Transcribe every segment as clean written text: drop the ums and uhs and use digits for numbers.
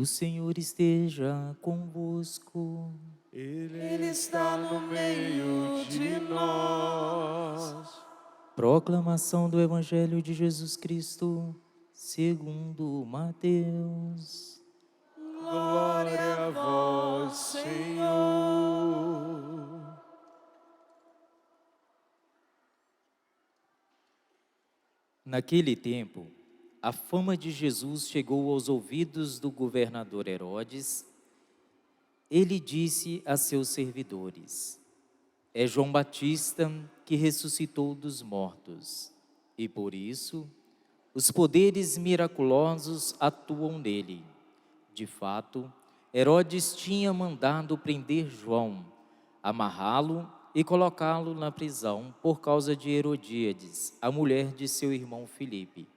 O Senhor esteja convosco. Ele está no meio de nós. Proclamação do Evangelho de Jesus Cristo, segundo Mateus. Glória a vós, Senhor. Naquele tempo, a fama de Jesus chegou aos ouvidos do governador Herodes. Ele disse a seus servidores: é João Batista que ressuscitou dos mortos, e por isso os poderes miraculosos atuam nele. De fato, Herodes tinha mandado prender João, amarrá-lo e colocá-lo na prisão por causa de Herodíades, a mulher de seu irmão Filipe.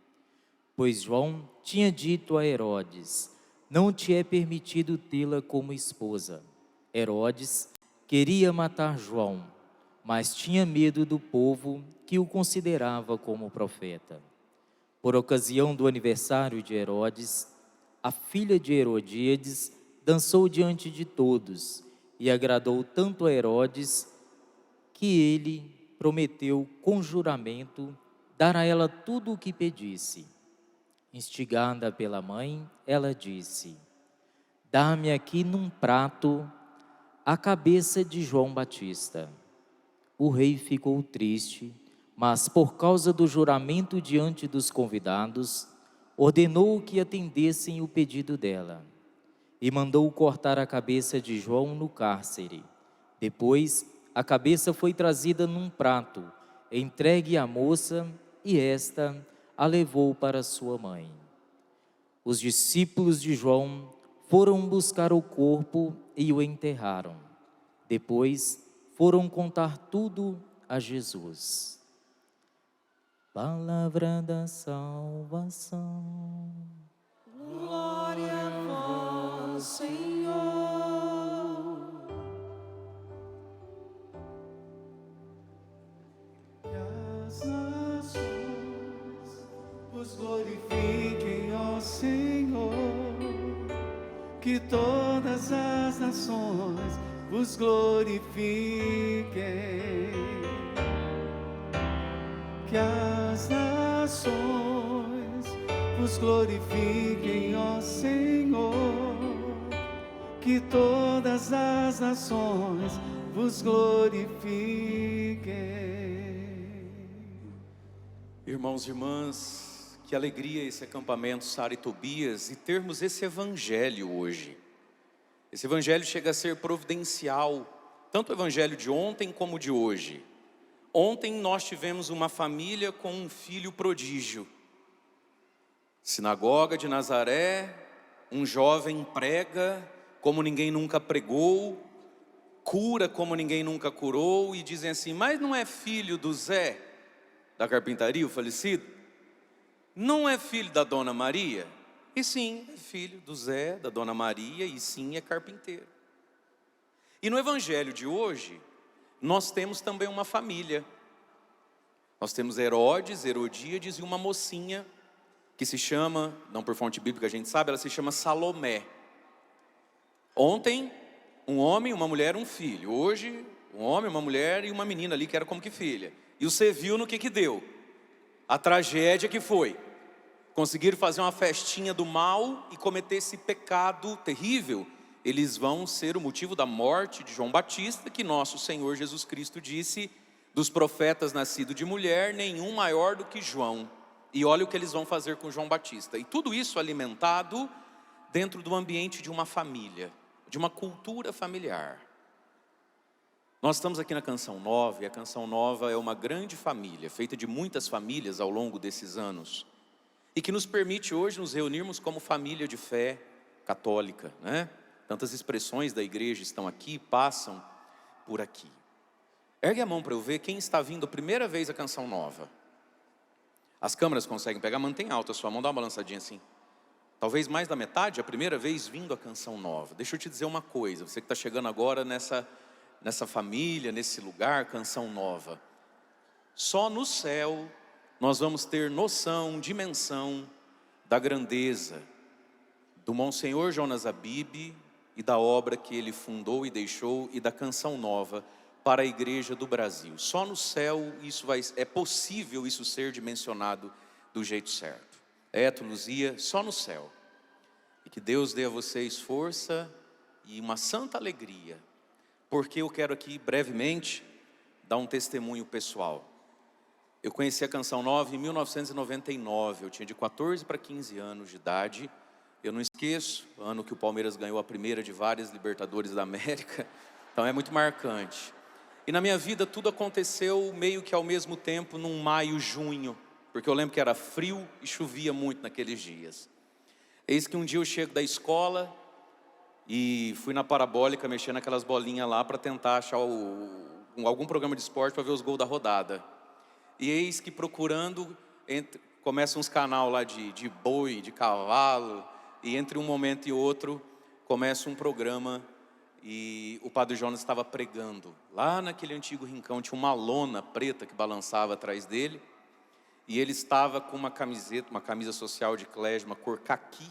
Pois João tinha dito a Herodes: não te é permitido tê-la como esposa. Herodes queria matar João, mas tinha medo do povo que o considerava como profeta. Por ocasião do aniversário de Herodes, a filha de Herodíades dançou diante de todos e agradou tanto a Herodes que ele prometeu com juramento dar a ela tudo o que pedisse. Instigada pela mãe, ela disse: dá-me aqui num prato a cabeça de João Batista. O rei ficou triste, mas por causa do juramento diante dos convidados, ordenou que atendessem o pedido dela e mandou cortar a cabeça de João no cárcere. Depois, a cabeça foi trazida num prato, entregue à moça, e esta a levou para sua mãe. Os discípulos de João foram buscar o corpo e o enterraram. Depois, foram contar tudo a Jesus. Palavra da salvação. Glória a vós, Senhor. Que as nações vos glorifiquem, ó Senhor. Que todas as nações vos glorifiquem. Que as nações vos glorifiquem, ó Senhor. Que todas as nações vos glorifiquem. Irmãos e irmãs, que alegria esse acampamento Sara e Tobias e termos esse evangelho hoje. Esse evangelho chega a ser providencial, tanto o evangelho de ontem como o de hoje. Ontem nós tivemos uma família com um filho prodígio. Sinagoga de Nazaré, um jovem prega como ninguém nunca pregou, cura como ninguém nunca curou, e dizem assim: mas não é filho do Zé, da carpintaria, o falecido? Não é filho da Dona Maria? E sim, é filho do Zé, da Dona Maria, e sim, é carpinteiro. E no evangelho de hoje, nós temos também uma família. Nós temos Herodes, Herodíades e uma mocinha que se chama, não por fonte bíblica a gente sabe, ela se chama Salomé. Ontem, um homem, uma mulher, um filho. Hoje, um homem, uma mulher e uma menina ali que era como que filha. E você viu no que deu? A tragédia que foi. Conseguiram fazer uma festinha do mal e cometer esse pecado terrível. Eles vão ser o motivo da morte de João Batista, que nosso Senhor Jesus Cristo disse: dos profetas nascidos de mulher, nenhum maior do que João. E olha o que eles vão fazer com João Batista. E tudo isso alimentado dentro do ambiente de uma família, de uma cultura familiar. Nós estamos aqui na Canção Nova, e a Canção Nova é uma grande família, feita de muitas famílias ao longo desses anos, e que nos permite hoje nos reunirmos como família de fé católica, né? Tantas expressões da igreja estão aqui, passam por aqui. Ergue a mão para eu ver quem está vindo a primeira vez à Canção Nova. As câmeras conseguem pegar, mantém alta a sua mão, dá uma balançadinha assim. Talvez mais da metade, a primeira vez vindo à Canção Nova. Deixa eu te dizer uma coisa, você que está chegando agora nessa família, nesse lugar, Canção Nova. Só no céu nós vamos ter noção, dimensão da grandeza, do Monsenhor Jonas Abib e da obra que ele fundou e deixou e da Canção Nova para a Igreja do Brasil. Só no céu é possível isso ser dimensionado do jeito certo. Luzia, só no céu. E que Deus dê a vocês força e uma santa alegria, porque eu quero aqui brevemente dar um testemunho pessoal. Eu conheci a Canção Nova em 1999, eu tinha de 14 para 15 anos de idade. Eu não esqueço, o ano que o Palmeiras ganhou a primeira de várias Libertadores da América, então é muito marcante. E na minha vida tudo aconteceu meio que ao mesmo tempo, num maio, junho, porque eu lembro que era frio e chovia muito naqueles dias. Eis que um dia eu chego da escola e fui na parabólica mexendo naquelas bolinhas lá para tentar achar algum programa de esporte para ver os gols da rodada. E eis que procurando, começam uns canal lá de boi, de cavalo, e entre um momento e outro começa um programa e o Padre Jonas estava pregando. Lá naquele antigo rincão tinha uma lona preta que balançava atrás dele, e ele estava com uma camisa social de clésima, uma cor caqui,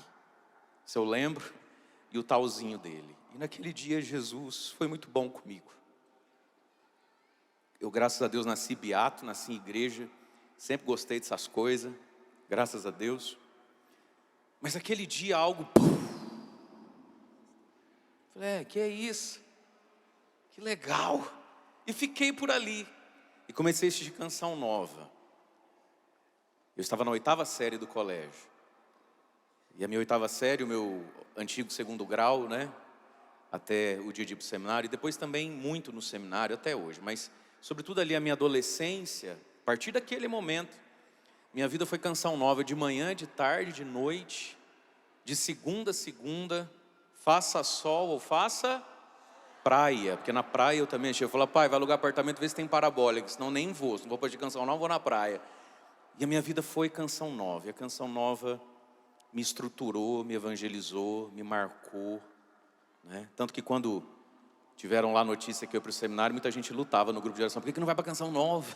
se eu lembro, e o talzinho dele. E naquele dia Jesus foi muito bom comigo. Eu, graças a Deus, nasci beato, nasci em igreja, sempre gostei dessas coisas, graças a Deus. Mas aquele dia algo... Falei, que é isso? Que legal! E fiquei por ali. E comecei a assistir Canção Nova. Eu estava na 8ª série do colégio. E a minha 8ª série, o meu antigo 2º grau, né? Até o dia de ir para o seminário. E depois também muito no seminário, até hoje. Mas, sobretudo ali a minha adolescência, a partir daquele momento, minha vida foi Canção Nova, de manhã, de tarde, de noite, de segunda a segunda, faça sol ou faça praia, porque na praia eu também achei, eu falei, pai, vai alugar apartamento, vê se tem parabólica, senão nem vou, se não vou para de Canção Nova, vou na praia. E a minha vida foi Canção Nova, e a Canção Nova me estruturou, me evangelizou, me marcou, né? Tanto que quando tiveram lá a notícia que eu ia para o seminário, muita gente lutava no grupo de oração, por que não vai para Canção Nova?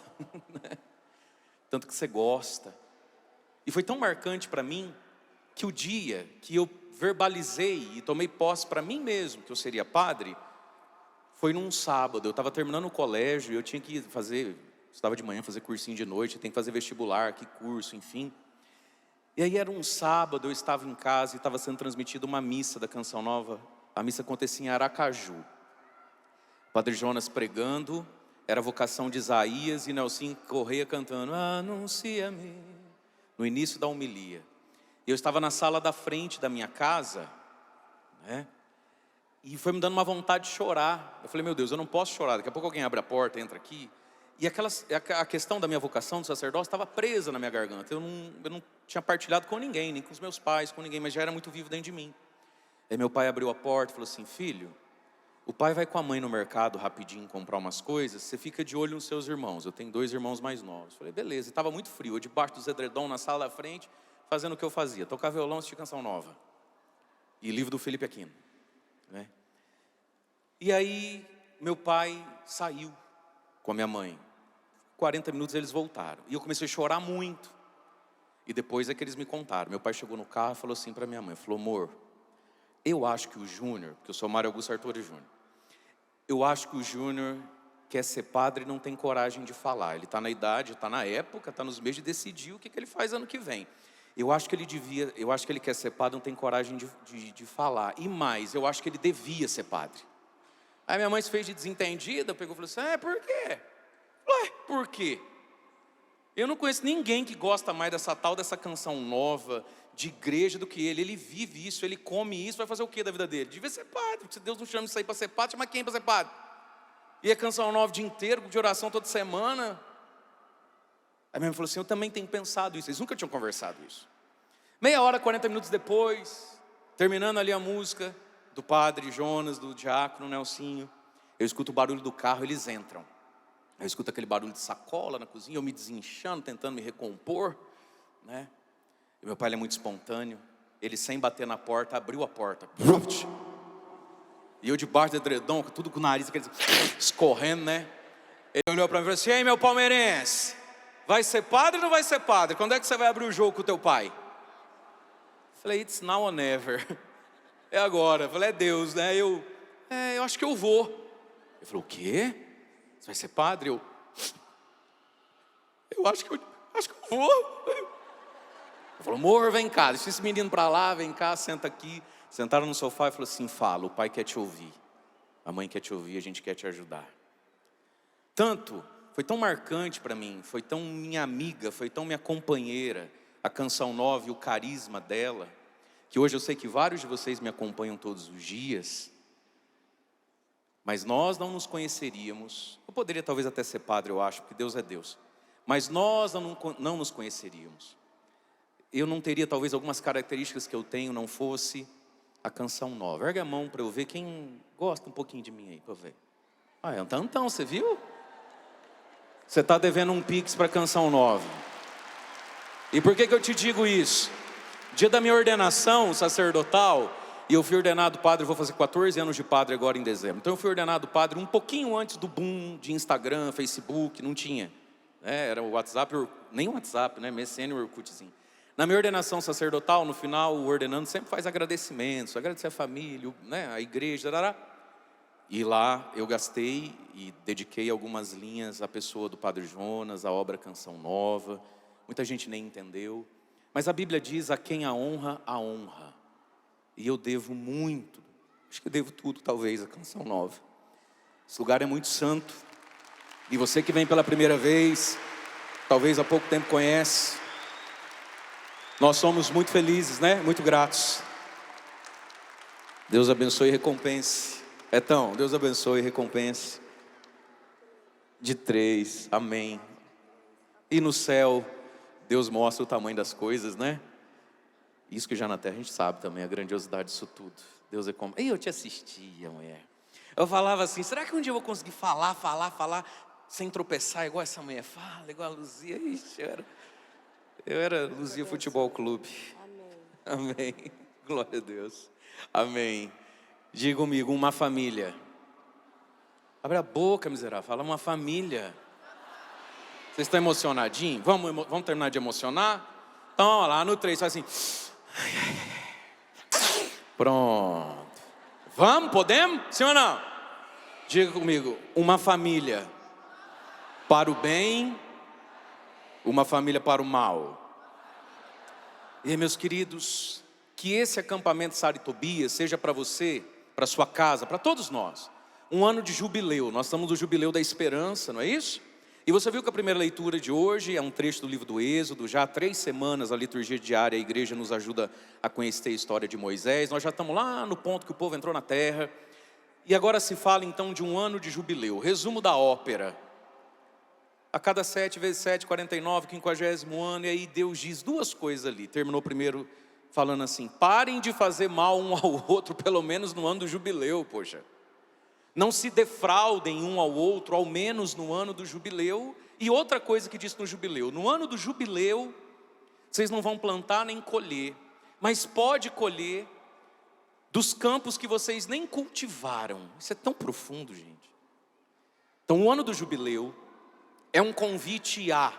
Tanto que você gosta. E foi tão marcante para mim, que o dia que eu verbalizei e tomei posse para mim mesmo, que eu seria padre, foi num sábado. Eu estava terminando o colégio, eu tinha que estava de manhã, fazer cursinho de noite, tem que fazer vestibular, que curso, enfim. E aí era um sábado, eu estava em casa e estava sendo transmitida uma missa da Canção Nova. A missa acontecia em Aracaju. O Padre Jonas pregando, era a vocação de Isaías e Nelson Correia cantando Anuncia-me, no início da homilia. Eu estava na sala da frente da minha casa, né? E foi me dando uma vontade de chorar. Eu falei, meu Deus, eu não posso chorar, daqui a pouco alguém abre a porta, entra aqui. E a questão da minha vocação de sacerdócio estava presa na minha garganta. Eu não tinha partilhado com ninguém, nem com os meus pais, com ninguém, mas já era muito vivo dentro de mim. Aí meu pai abriu a porta e falou assim, filho, o pai vai com a mãe no mercado rapidinho comprar umas coisas, você fica de olho nos seus irmãos. Eu tenho 2 irmãos mais novos. Eu falei, beleza. E estava muito frio, eu debaixo dos edredom na sala da frente, fazendo o que eu fazia, tocar violão, assistir Canção Nova. E livro do Felipe Aquino, né? E aí, meu pai saiu com a minha mãe. 40 minutos eles voltaram. E eu comecei a chorar muito. E depois é que eles me contaram. Meu pai chegou no carro e falou assim para minha mãe, falou, amor, eu acho que o Júnior, porque eu sou Mário Augusto Arturi Júnior, eu acho que o Júnior quer ser padre e não tem coragem de falar. Ele está na idade, está na época, está nos meios de decidir o que ele faz ano que vem. Eu acho que ele quer ser padre, não tem coragem de falar. E mais, eu acho que ele devia ser padre. Aí minha mãe se fez de desentendida, pegou e falou assim, por quê? Ué, por quê? Eu não conheço ninguém que gosta mais dessa Canção Nova, de igreja, do que ele. Ele vive isso, ele come isso, vai fazer o quê da vida dele? Devia ser padre, porque se Deus não chama isso aí para ser padre, chama quem para ser padre? E a Canção Nova o dia inteiro, de oração toda semana. Aí minha mãe falou assim, eu também tenho pensado isso. Eles nunca tinham conversado isso. Meia hora, 40 minutos depois, terminando ali a música do Padre Jonas, do diácono Nelsinho, eu escuto o barulho do carro, eles entram. Eu escuto aquele barulho de sacola na cozinha, eu me desinchando, tentando me recompor, né? E meu pai, ele é muito espontâneo. Ele, sem bater na porta, abriu a porta. E eu debaixo do edredom, tudo com o nariz escorrendo, né? Ele olhou para mim e falou assim, ei, meu palmeirense, vai ser padre ou não vai ser padre? Quando é que você vai abrir o jogo com o teu pai? Falei, it's now or never. É agora. Eu falei, é Deus, né? Eu acho que eu vou. Ele falou, o quê? Você vai ser padre? Eu acho que eu vou. Ele falou, amor, vem cá, deixa esse menino pra lá, vem cá, senta aqui. Sentaram no sofá e falou assim, fala, o pai quer te ouvir. A mãe quer te ouvir, a gente quer te ajudar. Foi tão marcante para mim, foi tão minha amiga, foi tão minha companheira, a Canção Nova e o carisma dela, que hoje eu sei que vários de vocês me acompanham todos os dias, mas nós não nos conheceríamos. Eu poderia talvez até ser padre, eu acho, porque Deus é Deus, mas nós não nos conheceríamos. Eu não teria talvez algumas características que eu tenho, não fosse a Canção Nova. Ergue a mão para eu ver quem gosta um pouquinho de mim aí, para eu ver. É um tantão, você viu? Você está devendo um pix para a Canção Nova. E por que eu te digo isso? Dia da minha ordenação sacerdotal, e eu fui ordenado padre, vou fazer 14 anos de padre agora em dezembro. Então eu fui ordenado padre um pouquinho antes do boom de Instagram, Facebook, não tinha. Era o WhatsApp, nem o WhatsApp, né? MSN, o Orkutzinho. Na minha ordenação sacerdotal, no final, o ordenando sempre faz agradecimentos, agradecer a família, né? A igreja, tarará. E lá eu gastei e dediquei algumas linhas à pessoa do Padre Jonas, à obra Canção Nova. Muita gente nem entendeu. Mas a Bíblia diz, a quem a honra, a honra. E eu devo muito, acho que eu devo tudo talvez à Canção Nova. Esse lugar é muito santo. E você que vem pela primeira vez, talvez há pouco tempo conhece. Nós somos muito felizes, né? Muito gratos. Deus abençoe e recompense. Então, Deus abençoe e recompense. De 3, amém. E no céu, Deus mostra o tamanho das coisas, né? Isso que já na terra a gente sabe também, a grandiosidade disso tudo. Deus é como... E eu te assistia, mulher. Eu falava assim, será que um dia eu vou conseguir falar, sem tropeçar, igual essa mulher fala, igual a Luzia? Ixi, eu era Luzia Futebol Clube. Amém. Amém. Glória a Deus. Amém. Diga comigo, uma família. Abre a boca, miserável. Fala uma família. Vocês estão emocionadinhos? Vamos terminar de emocionar? Então, olha lá, no 3, faz assim. Pronto. Vamos, podemos? Sim ou não? Diga comigo, uma família para o bem, uma família para o mal. E meus queridos, que esse acampamento Sara e Tobias seja para você, para sua casa, para todos nós, um ano de jubileu. Nós estamos no jubileu da esperança, não é isso? E você viu que a primeira leitura de hoje é um trecho do livro do Êxodo. Já há 3 semanas a liturgia diária, a igreja nos ajuda a conhecer a história de Moisés. Nós já estamos lá no ponto que o povo entrou na terra. E agora se fala então de um ano de jubileu. Resumo da ópera. A cada 7 vezes 7, 49, 50º ano. E aí Deus diz 2 coisas ali. Terminou primeiro falando assim, parem de fazer mal um ao outro, pelo menos no ano do jubileu, poxa. Não se defraudem um ao outro, ao menos no ano do jubileu. E outra coisa que diz no jubileu, no ano do jubileu, vocês não vão plantar nem colher, mas pode colher dos campos que vocês nem cultivaram. Isso é tão profundo, gente. Então o ano do jubileu é um convite a,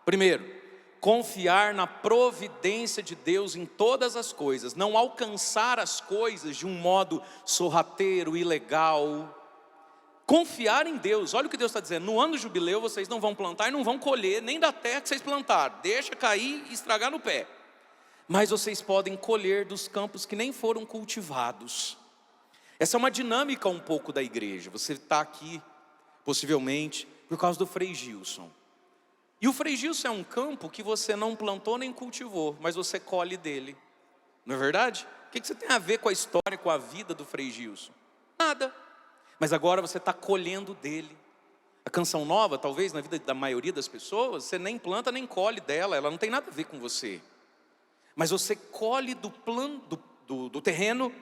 primeiro, confiar na providência de Deus em todas as coisas, não alcançar as coisas de um modo sorrateiro, ilegal. Confiar em Deus. Olha o que Deus está dizendo, no ano do jubileu vocês não vão plantar e não vão colher nem da terra que vocês plantaram, deixa cair e estragar no pé, mas vocês podem colher dos campos que nem foram cultivados. Essa é uma dinâmica um pouco da igreja. Você está aqui possivelmente por causa do Frei Gilson. E o Frei Gilson é um campo que você não plantou nem cultivou, mas você colhe dele. Não é verdade? O que você tem a ver com a história, com a vida do Frei Gilson? Nada. Mas agora você está colhendo dele. A Canção Nova, talvez na vida da maioria das pessoas, você nem planta nem colhe dela, ela não tem nada a ver com você. Mas você colhe do terreno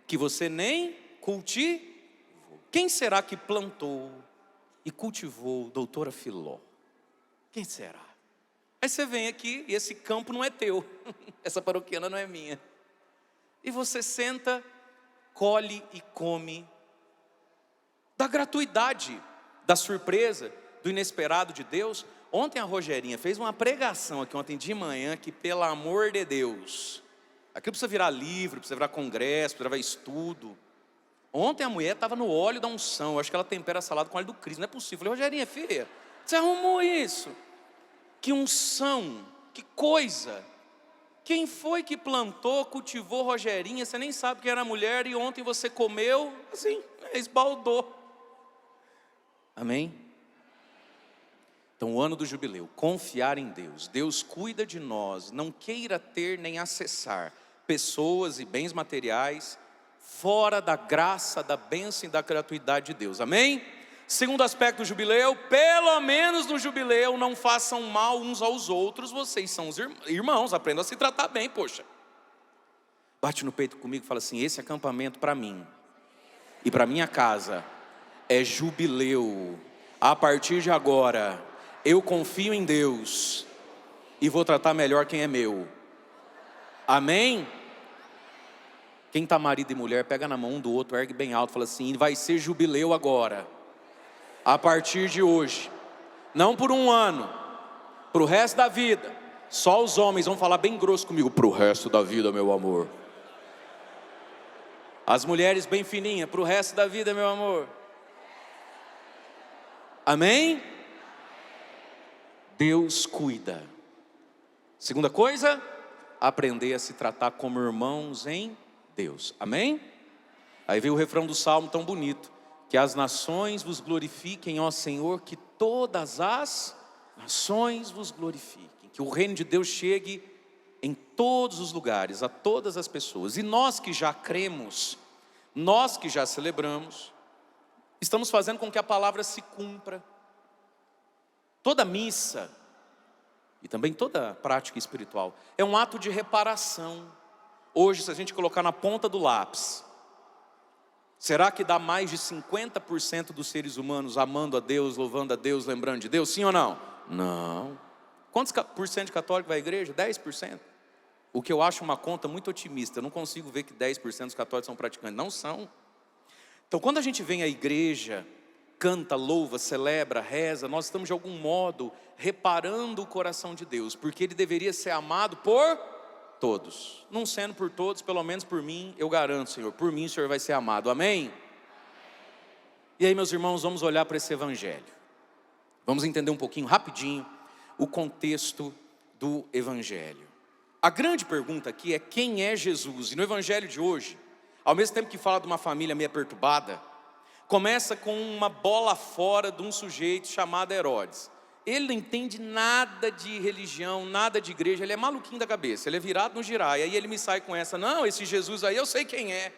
que você nem cultivou. Quem será que plantou e cultivou doutora Filó? Quem será? Aí você vem aqui e esse campo não é teu. Essa paroquiana não é minha. E você senta, colhe e come da gratuidade, da surpresa, do inesperado de Deus. Ontem a Rogerinha fez uma pregação aqui ontem de manhã que, pelo amor de Deus, Aquilo precisa virar livro, precisa virar congresso, precisa virar estudo. Ontem a mulher estava no óleo da unção. Eu acho que ela tempera a salada com óleo do Cristo. Não é possível. Eu falei, Rogerinha, filha, você arrumou isso? Que unção, que coisa. Quem foi que plantou, cultivou Rogerinha? Você nem sabe quem era a mulher e ontem você comeu, assim, esbaldou. Amém? Então, o ano do jubileu, confiar em Deus. Deus cuida de nós, não queira ter nem acessar pessoas e bens materiais fora da graça, da bênção e da gratuidade de Deus. Amém? Segundo aspecto do jubileu, pelo menos no jubileu, não façam mal uns aos outros, vocês são os irmãos, aprendam a se tratar bem, poxa. Bate no peito comigo e fala assim, esse acampamento para mim e para minha casa é jubileu. A partir de agora, eu confio em Deus e vou tratar melhor quem é meu. Amém? Quem está marido e mulher, pega na mão um do outro, ergue bem alto, fala assim, vai ser jubileu agora. A partir de hoje, não por um ano, para o resto da vida. Só os homens vão falar bem grosso comigo, para o resto da vida, meu amor. As mulheres bem fininhas, para o resto da vida, meu amor. Amém? Deus cuida. Segunda coisa, aprender a se tratar como irmãos em Deus. Amém? Aí veio o refrão do Salmo tão bonito. Que as nações vos glorifiquem, ó Senhor, que todas as nações vos glorifiquem. Que o reino de Deus chegue em todos os lugares, a todas as pessoas. E nós que já cremos, nós que já celebramos, estamos fazendo com que a palavra se cumpra. Toda missa, e também toda prática espiritual, é um ato de reparação. Hoje, se a gente colocar na ponta do lápis, será que dá mais de 50% dos seres humanos amando a Deus, louvando a Deus, lembrando de Deus? Sim ou não? Não. Quantos por cento de católico vai à igreja? 10%. O que eu acho uma conta muito otimista. Eu não consigo ver que 10% dos católicos são praticantes. Não são. Então, quando a gente vem à igreja, canta, louva, celebra, reza, nós estamos de algum modo reparando o coração de Deus, porque Ele deveria ser amado por todos. Não sendo por todos, pelo menos por mim, eu garanto, Senhor, por mim o Senhor vai ser amado. Amém? E aí, meus irmãos, vamos olhar para esse evangelho. Vamos entender um pouquinho, rapidinho, o contexto do evangelho. A grande pergunta aqui é quem é Jesus? E no evangelho de hoje, ao mesmo tempo que fala de uma família meio perturbada, começa com uma bola fora de um sujeito chamado Herodes. Ele não entende nada de religião, nada de igreja, ele é maluquinho da cabeça, ele é virado no girar. E aí ele me sai com essa, não, esse Jesus aí eu sei quem é.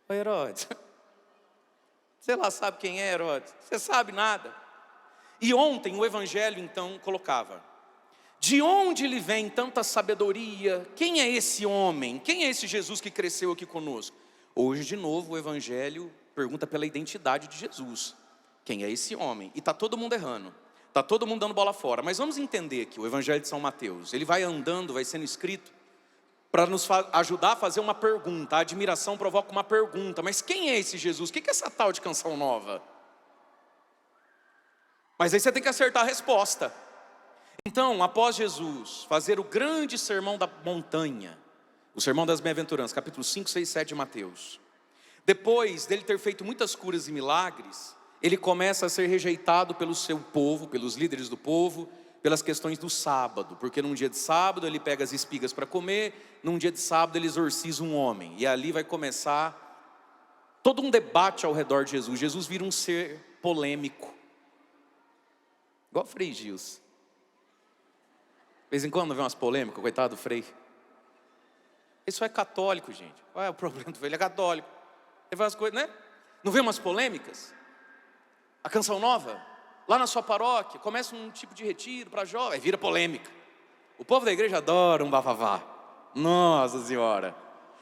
Ô Herodes, você lá sabe quem é, Herodes? Você sabe nada. E ontem o evangelho então colocava, de onde lhe vem tanta sabedoria? Quem é esse homem? Quem é esse Jesus que cresceu aqui conosco? Hoje de novo o evangelho pergunta pela identidade de Jesus. Quem é esse homem? E está todo mundo errando, está todo mundo dando bola fora. Mas vamos entender que o evangelho de São Mateus, ele vai andando, vai sendo escrito para nos ajudar a fazer uma pergunta. A admiração provoca uma pergunta, mas quem é esse Jesus? O que é essa tal de canção nova? Mas aí você tem que acertar a resposta. Então, após Jesus fazer o grande sermão da montanha, o sermão das bem-aventuranças, capítulos 5, 6, 7 de Mateus, depois dele ter feito muitas curas e milagres, ele começa a ser rejeitado pelo seu povo, pelos líderes do povo, pelas questões do sábado, porque num dia de sábado ele pega as espigas para comer, num dia de sábado ele exorciza um homem, e ali vai começar todo um debate ao redor de Jesus. Jesus vira um ser polêmico, igual o Frei Gils. De vez em quando vem umas polêmicas, coitado do Frei. Isso é católico, gente. Qual é o problema do Frei? Ele é católico. Ele faz as coisas, né? Não vê umas polêmicas? A canção nova, lá na sua paróquia, começa um tipo de retiro para jovem, vira polêmica. O povo da igreja adora um bafafá. Nossa Senhora.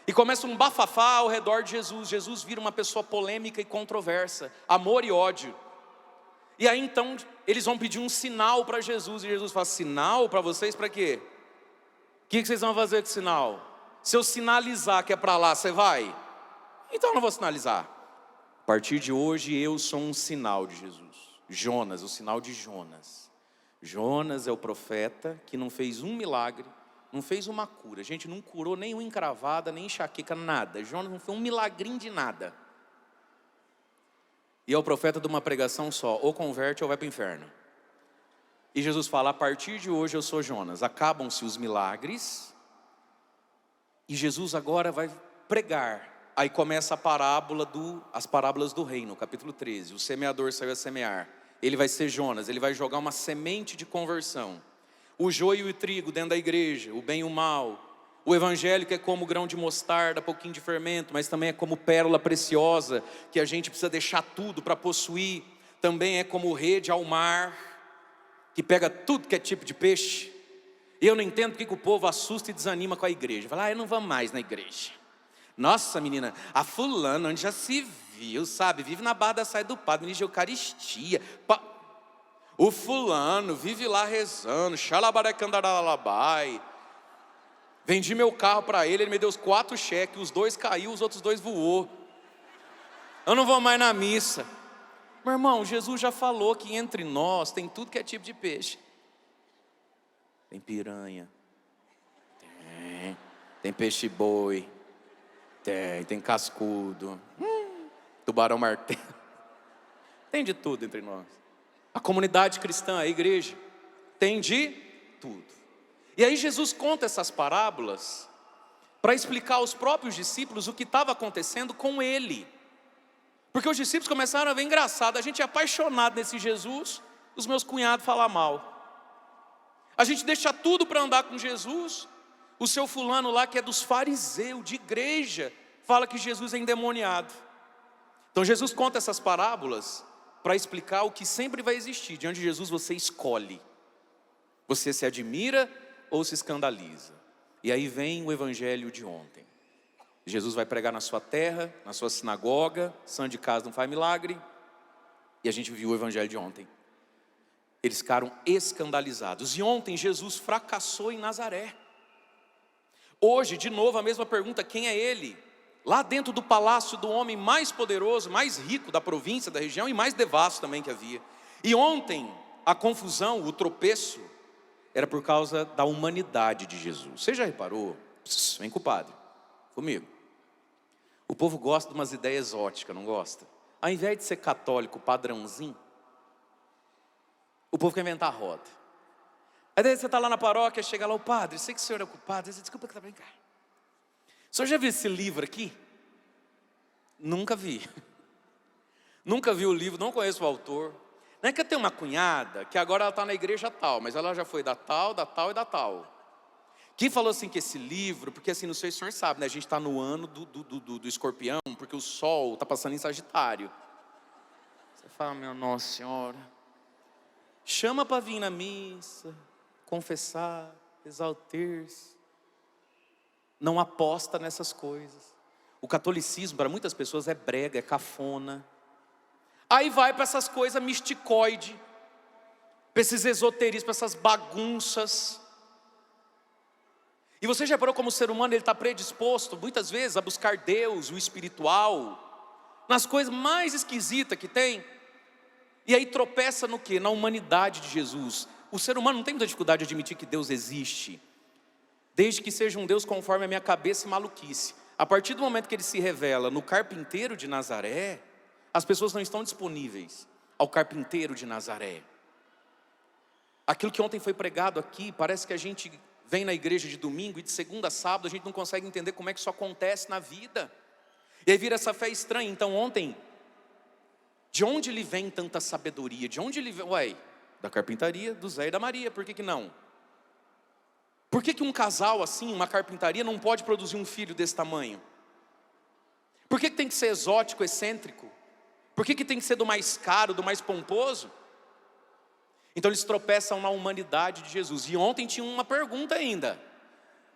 E começa um bafafá ao redor de Jesus. Jesus vira uma pessoa polêmica e controversa, amor e ódio. E aí então eles vão pedir um sinal para Jesus. E Jesus fala, sinal para vocês para quê? O que vocês vão fazer com sinal? Se eu sinalizar que é para lá, você vai? Então eu não vou sinalizar. A partir de hoje eu sou um sinal de Jesus. Jonas, o sinal de Jonas. Jonas é o profeta que não fez um milagre, não fez uma cura. A gente não curou nem uma encravada, nem enxaqueca, nada. Jonas não foi um milagrinho de nada. E é o profeta de uma pregação só, ou converte ou vai para o inferno. E Jesus fala, a partir de hoje eu sou Jonas. Acabam-se os milagres, e Jesus agora vai pregar. Aí começa as parábolas do reino, capítulo 13. O semeador saiu a semear. Ele vai ser Jonas, ele vai jogar uma semente de conversão. O joio e o trigo dentro da igreja, o bem e o mal. O evangelho que é como grão de mostarda, pouquinho de fermento, mas também é como pérola preciosa, que a gente precisa deixar tudo para possuir. Também é como rede ao mar, que pega tudo que é tipo de peixe. E eu não entendo porque que o povo assusta e desanima com a igreja. Fala, eu não vou mais na igreja. Nossa, menina, a fulana, onde já se viu, sabe? Vive na barra da saia do padre, ministra de Eucaristia. O fulano vive lá rezando, xalabarecandarabai. Vendi meu carro para ele me deu os 4 cheques, os 2 caiu, os outros 2 voou. Eu não vou mais na missa. Meu irmão, Jesus já falou que entre nós tem tudo que é tipo de peixe. Tem piranha. Tem peixe boi. Tem cascudo. Tubarão martelo. Tem de tudo entre nós. A comunidade cristã, a igreja, tem de tudo. E aí Jesus conta essas parábolas para explicar aos próprios discípulos o que estava acontecendo com ele. Porque os discípulos começaram a ver engraçado, a gente é apaixonado nesse Jesus, os meus cunhados falam mal. A gente deixa tudo para andar com Jesus, o seu fulano lá que é dos fariseus, de igreja, fala que Jesus é endemoniado. Então Jesus conta essas parábolas para explicar o que sempre vai existir. Diante de Jesus você escolhe. Você se admira ou se escandaliza. E aí vem o evangelho de ontem. Jesus vai pregar na sua terra, na sua sinagoga, santo de casa não faz milagre. E a gente viu o evangelho de ontem. Eles ficaram escandalizados. E ontem Jesus fracassou em Nazaré. Hoje, de novo, a mesma pergunta, quem é ele? Lá dentro do palácio do homem mais poderoso, mais rico da província, da região e mais devasto também que havia. E ontem, a confusão, o tropeço, era por causa da humanidade de Jesus. Você já reparou? Vem com o padre, comigo. O povo gosta de umas ideias exóticas, não gosta? Ao invés de ser católico padrãozinho, o povo quer inventar a roda. Aí daí você está lá na paróquia, chega lá o padre, sei que o senhor é ocupado, você desculpa que está brincando. O senhor já viu esse livro aqui? Nunca vi. Nunca vi o livro, não conheço o autor. Não é que eu tenho uma cunhada, que agora ela está na igreja tal, mas ela já foi da tal e da tal. Que falou assim que esse livro, porque assim, não sei se o senhor sabe, né? A gente está no ano do escorpião, porque o sol está passando em Sagitário. Você fala, minha Nossa Senhora, chama para vir na missa, confessar, rezar o terço. Não aposta nessas coisas. O catolicismo para muitas pessoas é brega, é cafona. Aí vai para essas coisas misticoide, para esses esoterismos, para essas bagunças. E você já reparou como o ser humano está predisposto muitas vezes a buscar Deus, o espiritual, nas coisas mais esquisitas que tem. E aí tropeça no quê? Na humanidade de Jesus. O ser humano não tem muita dificuldade de admitir que Deus existe, desde que seja um Deus conforme a minha cabeça e maluquice. A partir do momento que ele se revela no carpinteiro de Nazaré, as pessoas não estão disponíveis ao carpinteiro de Nazaré. Aquilo que ontem foi pregado aqui, parece que a gente vem na igreja de domingo e de segunda a sábado a gente não consegue entender como é que isso acontece na vida. E aí vira essa fé estranha. Então ontem, de onde lhe vem tanta sabedoria? De onde ele vem? Ué, da carpintaria do Zé e da Maria, por que não? Por que um casal assim, uma carpintaria, não pode produzir um filho desse tamanho? Por que tem que ser exótico, excêntrico? Por que tem que ser do mais caro, do mais pomposo? Então eles tropeçam na humanidade de Jesus. E ontem tinha uma pergunta ainda.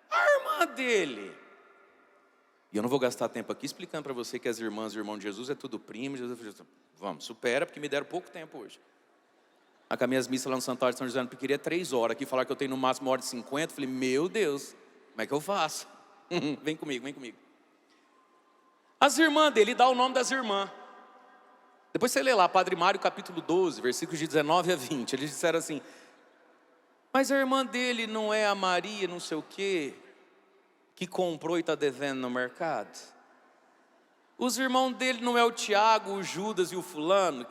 A irmã dele. E eu não vou gastar tempo aqui explicando para você que as irmãs e o irmão de Jesus é tudo primo. Vamos, supera, porque me deram pouco tempo hoje. A minhas missas lá no Santuário de São José, eu queria 3 horas. Aqui falar que eu tenho no máximo 1h50. Falei, meu Deus, como é que eu faço? Vem comigo, vem comigo. As irmãs dele, dá o nome das irmãs. Depois você lê lá, Padre Mário capítulo 12, versículos de 19 a 20. Eles disseram assim, Mas a irmã dele não é a Maria, não sei o quê, que comprou e está devendo no mercado? Os irmãos dele não é o Tiago, o Judas e o fulano,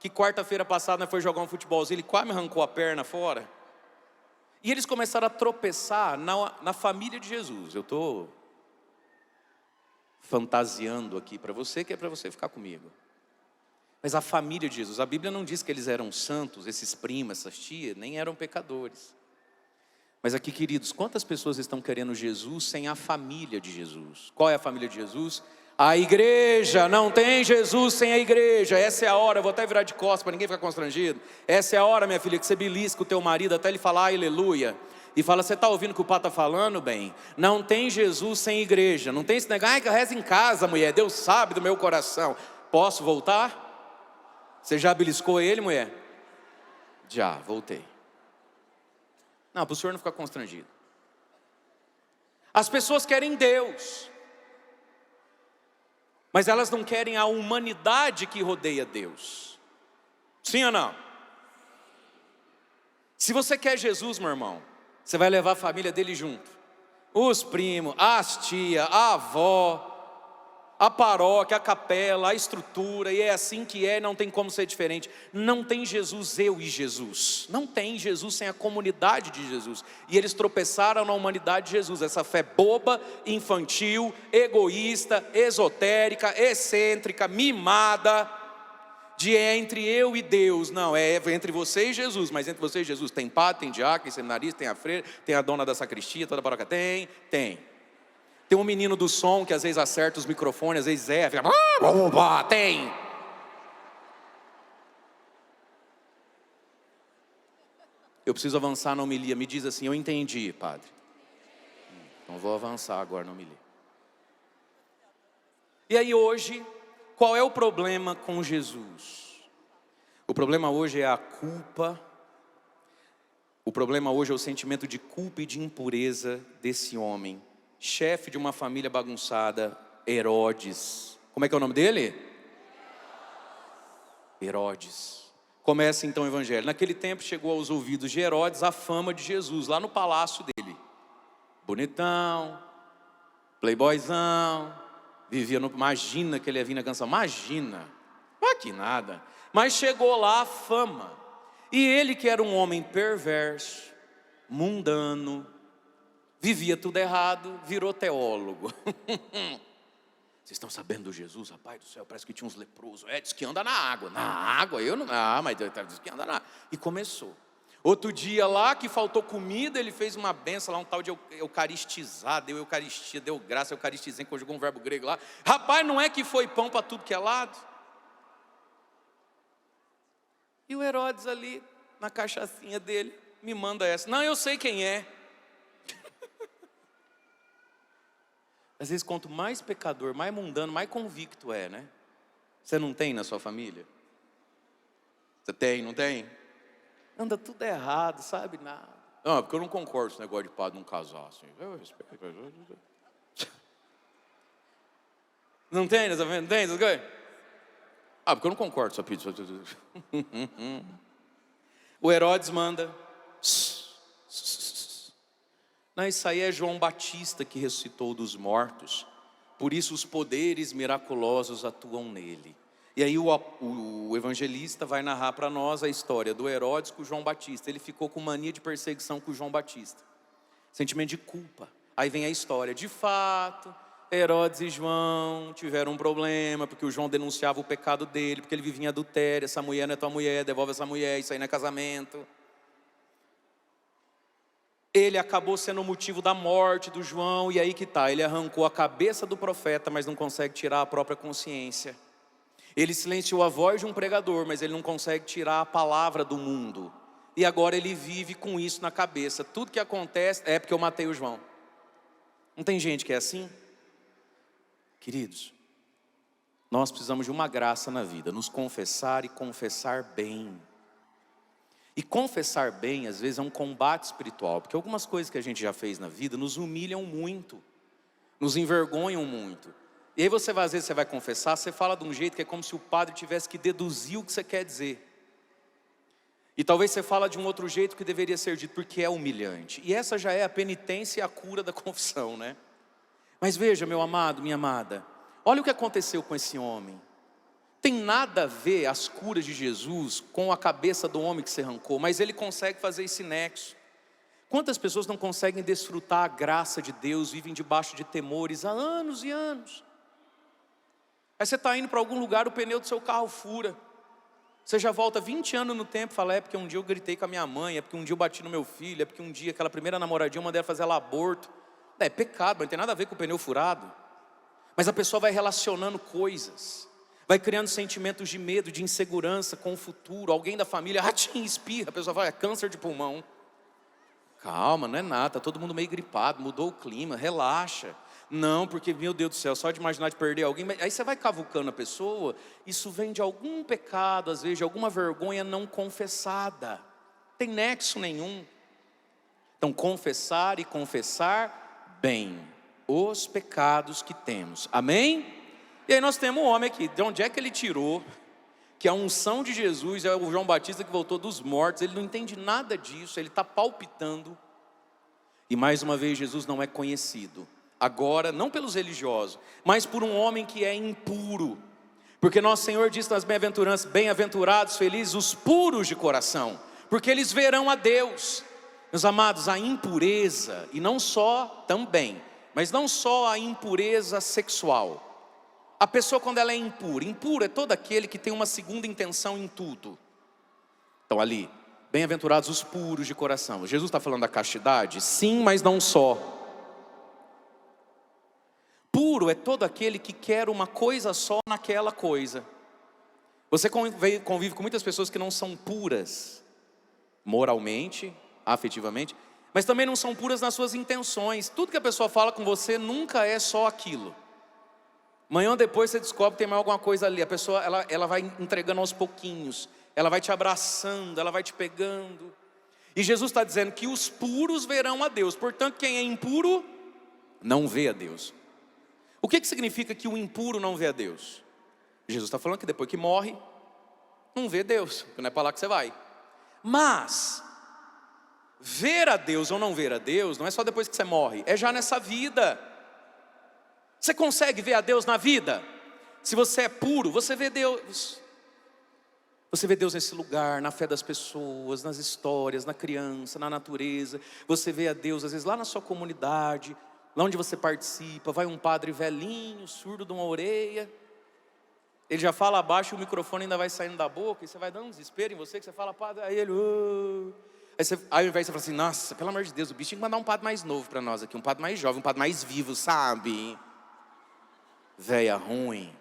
que quarta-feira passada foi jogar um futebolzinho, ele quase me arrancou a perna fora? E eles começaram a tropeçar na família de Jesus. Eu estou fantasiando aqui para você, que é para você ficar comigo. Mas a família de Jesus, a Bíblia não diz que eles eram santos, esses primos, essas tias, nem eram pecadores. Mas aqui, queridos, quantas pessoas estão querendo Jesus sem a família de Jesus? Qual é a família de Jesus? A igreja. Não tem Jesus sem a igreja. Essa é a hora, eu vou até virar de costas para ninguém ficar constrangido. Essa é a hora, minha filha, que você belisca o teu marido até ele falar aleluia. E fala, você está ouvindo o que o pai está falando, bem? Não tem Jesus sem igreja. Não tem esse negócio, ai, que eu rezo em casa, mulher, Deus sabe do meu coração. Posso voltar? Você já beliscou ele, mulher? Já, voltei. Não, para o senhor não ficar constrangido. As pessoas querem Deus, mas elas não querem a humanidade que rodeia Deus. Sim ou não? Se você quer Jesus, meu irmão, você vai levar a família dele junto. Os primos, as tias, a avó, a paróquia, a capela, a estrutura, e é assim que é, não tem como ser diferente. Não tem Jesus, eu e Jesus. Não tem Jesus sem a comunidade de Jesus. E eles tropeçaram na humanidade de Jesus. Essa fé boba, infantil, egoísta, esotérica, excêntrica, mimada, de é entre eu e Deus. Não, é entre você e Jesus. Mas entre você e Jesus tem padre, tem diácono, tem seminarista, tem a freira, tem a dona da sacristia, toda a paróquia tem. Tem um menino do som que às vezes acerta os microfones, às vezes fica, tem. Eu preciso avançar na homilia. Me diz assim, eu entendi, padre. Então vou avançar agora na homilia. E aí hoje, qual é o problema com Jesus? O problema hoje é a culpa. O problema hoje é o sentimento de culpa e de impureza desse homem, chefe de uma família bagunçada, Herodes. Como é que é o nome dele? Herodes. Começa então o evangelho. Naquele tempo chegou aos ouvidos de Herodes a fama de Jesus, lá no palácio dele. Bonitão, playboyzão, vivia no... Imagina que ele ia vir na canção, imagina. Que nada. Mas chegou lá a fama. E ele, que era um homem perverso, mundano, vivia tudo errado, virou teólogo. Vocês estão sabendo do Jesus, rapaz do céu? Parece que tinha uns leprosos. Diz que anda na água. Na água? Eu não... mas diz que anda na água. E começou. Outro dia lá, que faltou comida, ele fez uma benção lá, um tal de eucaristizar, deu eucaristia, deu graça, eucaristizem, conjugou um verbo grego lá. Rapaz, não é que foi pão para tudo que é lado? E o Herodes ali, na cachaçinha dele, me manda essa. Não, eu sei quem é. Às vezes, quanto mais pecador, mais mundano, mais convicto é, né? Você não tem na sua família? Você tem, não tem? Anda tudo errado, sabe nada. Não, porque eu não concordo com esse negócio de padre não casar assim. Eu respeito. Não tem, tá vendo? Não tem, não tem? Porque eu não concordo com essa pizza. O Herodes manda. Não, isso aí é João Batista que ressuscitou dos mortos. Por isso os poderes miraculosos atuam nele. E aí o evangelista vai narrar para nós a história do Herodes com o João Batista. Ele ficou com mania de perseguição com o João Batista. Sentimento de culpa. Aí vem a história. De fato, Herodes e João tiveram um problema, porque o João denunciava o pecado dele, porque ele vivia em adultério. Essa mulher não é tua mulher, devolve essa mulher, isso aí não é casamento. Ele acabou sendo o motivo da morte do João, e aí que tá, ele arrancou a cabeça do profeta, mas não consegue tirar a própria consciência. Ele silenciou a voz de um pregador, mas ele não consegue tirar a palavra do mundo. E agora ele vive com isso na cabeça. Tudo que acontece é porque eu matei o João. Não tem gente que é assim? Queridos, nós precisamos de uma graça na vida, nos confessar e confessar bem. E confessar bem, às vezes, é um combate espiritual, porque algumas coisas que a gente já fez na vida nos humilham muito, nos envergonham muito. E aí às vezes você vai confessar, você fala de um jeito que é como se o padre tivesse que deduzir o que você quer dizer. E talvez você fala de um outro jeito que deveria ser dito, porque é humilhante. E essa já é a penitência e a cura da confissão, né? Mas veja, meu amado, minha amada, olha o que aconteceu com esse homem. Tem nada a ver as curas de Jesus com a cabeça do homem que se arrancou, mas ele consegue fazer esse nexo. Quantas pessoas não conseguem desfrutar a graça de Deus, vivem debaixo de temores há anos e anos? Aí você está indo para algum lugar, o pneu do seu carro fura. Você já volta 20 anos no tempo e fala, é porque um dia eu gritei com a minha mãe, é porque um dia eu bati no meu filho, é porque um dia aquela primeira namoradinha eu mandei ela fazer ela aborto. É pecado, mas não tem nada a ver com o pneu furado. Mas a pessoa vai relacionando coisas, vai criando sentimentos de medo, de insegurança com o futuro. Alguém da família, ratinho, espirra, a pessoa fala, é câncer de pulmão. Calma, não é nada, está todo mundo meio gripado, mudou o clima, relaxa. Não, porque, meu Deus do céu, só de imaginar de perder alguém, aí você vai cavucando a pessoa, isso vem de algum pecado, às vezes de alguma vergonha não confessada, tem nexo nenhum. Então, confessar e confessar bem os pecados que temos, amém? E aí nós temos um homem aqui, de onde é que ele tirou, que a unção de Jesus é o João Batista que voltou dos mortos, ele não entende nada disso, ele está palpitando, e mais uma vez Jesus não é conhecido. Agora, não pelos religiosos, mas por um homem que é impuro. Porque nosso Senhor diz nas bem-aventuranças, bem-aventurados, felizes os puros de coração, porque eles verão a Deus. Meus amados, a impureza, e não só também, mas não só a impureza sexual. A pessoa quando ela é impura, impuro é todo aquele que tem uma segunda intenção em tudo. Então ali, bem-aventurados os puros de coração. Jesus está falando da castidade? Sim, mas não só. Puro é todo aquele que quer uma coisa só naquela coisa. Você convive com muitas pessoas que não são puras moralmente, afetivamente, mas também não são puras nas suas intenções. Tudo que a pessoa fala com você nunca é só aquilo. Amanhã ou depois você descobre que tem mais alguma coisa ali. A pessoa ela vai entregando aos pouquinhos, ela vai te abraçando, ela vai te pegando. E Jesus está dizendo que os puros verão a Deus. Portanto, quem é impuro não vê a Deus. O que significa que o impuro não vê a Deus? Jesus está falando que depois que morre, não vê Deus, porque não é para lá que você vai. Mas, ver a Deus ou não ver a Deus, não é só depois que você morre, é já nessa vida. Você consegue ver a Deus na vida? Se você é puro, você vê Deus. Você vê Deus nesse lugar, na fé das pessoas, nas histórias, na criança, na natureza. Você vê a Deus às vezes lá na sua comunidade, lá onde você participa. Vai um padre velhinho, surdo de uma orelha, ele já fala abaixo e o microfone ainda vai saindo da boca, e você vai dando um desespero em você, que você fala, padre, aí ele... Aí ao invés de você falar assim, nossa, pelo amor de Deus, o bicho tinha que mandar um padre mais novo para nós aqui, um padre mais jovem, um padre mais vivo, sabe? Véia ruim.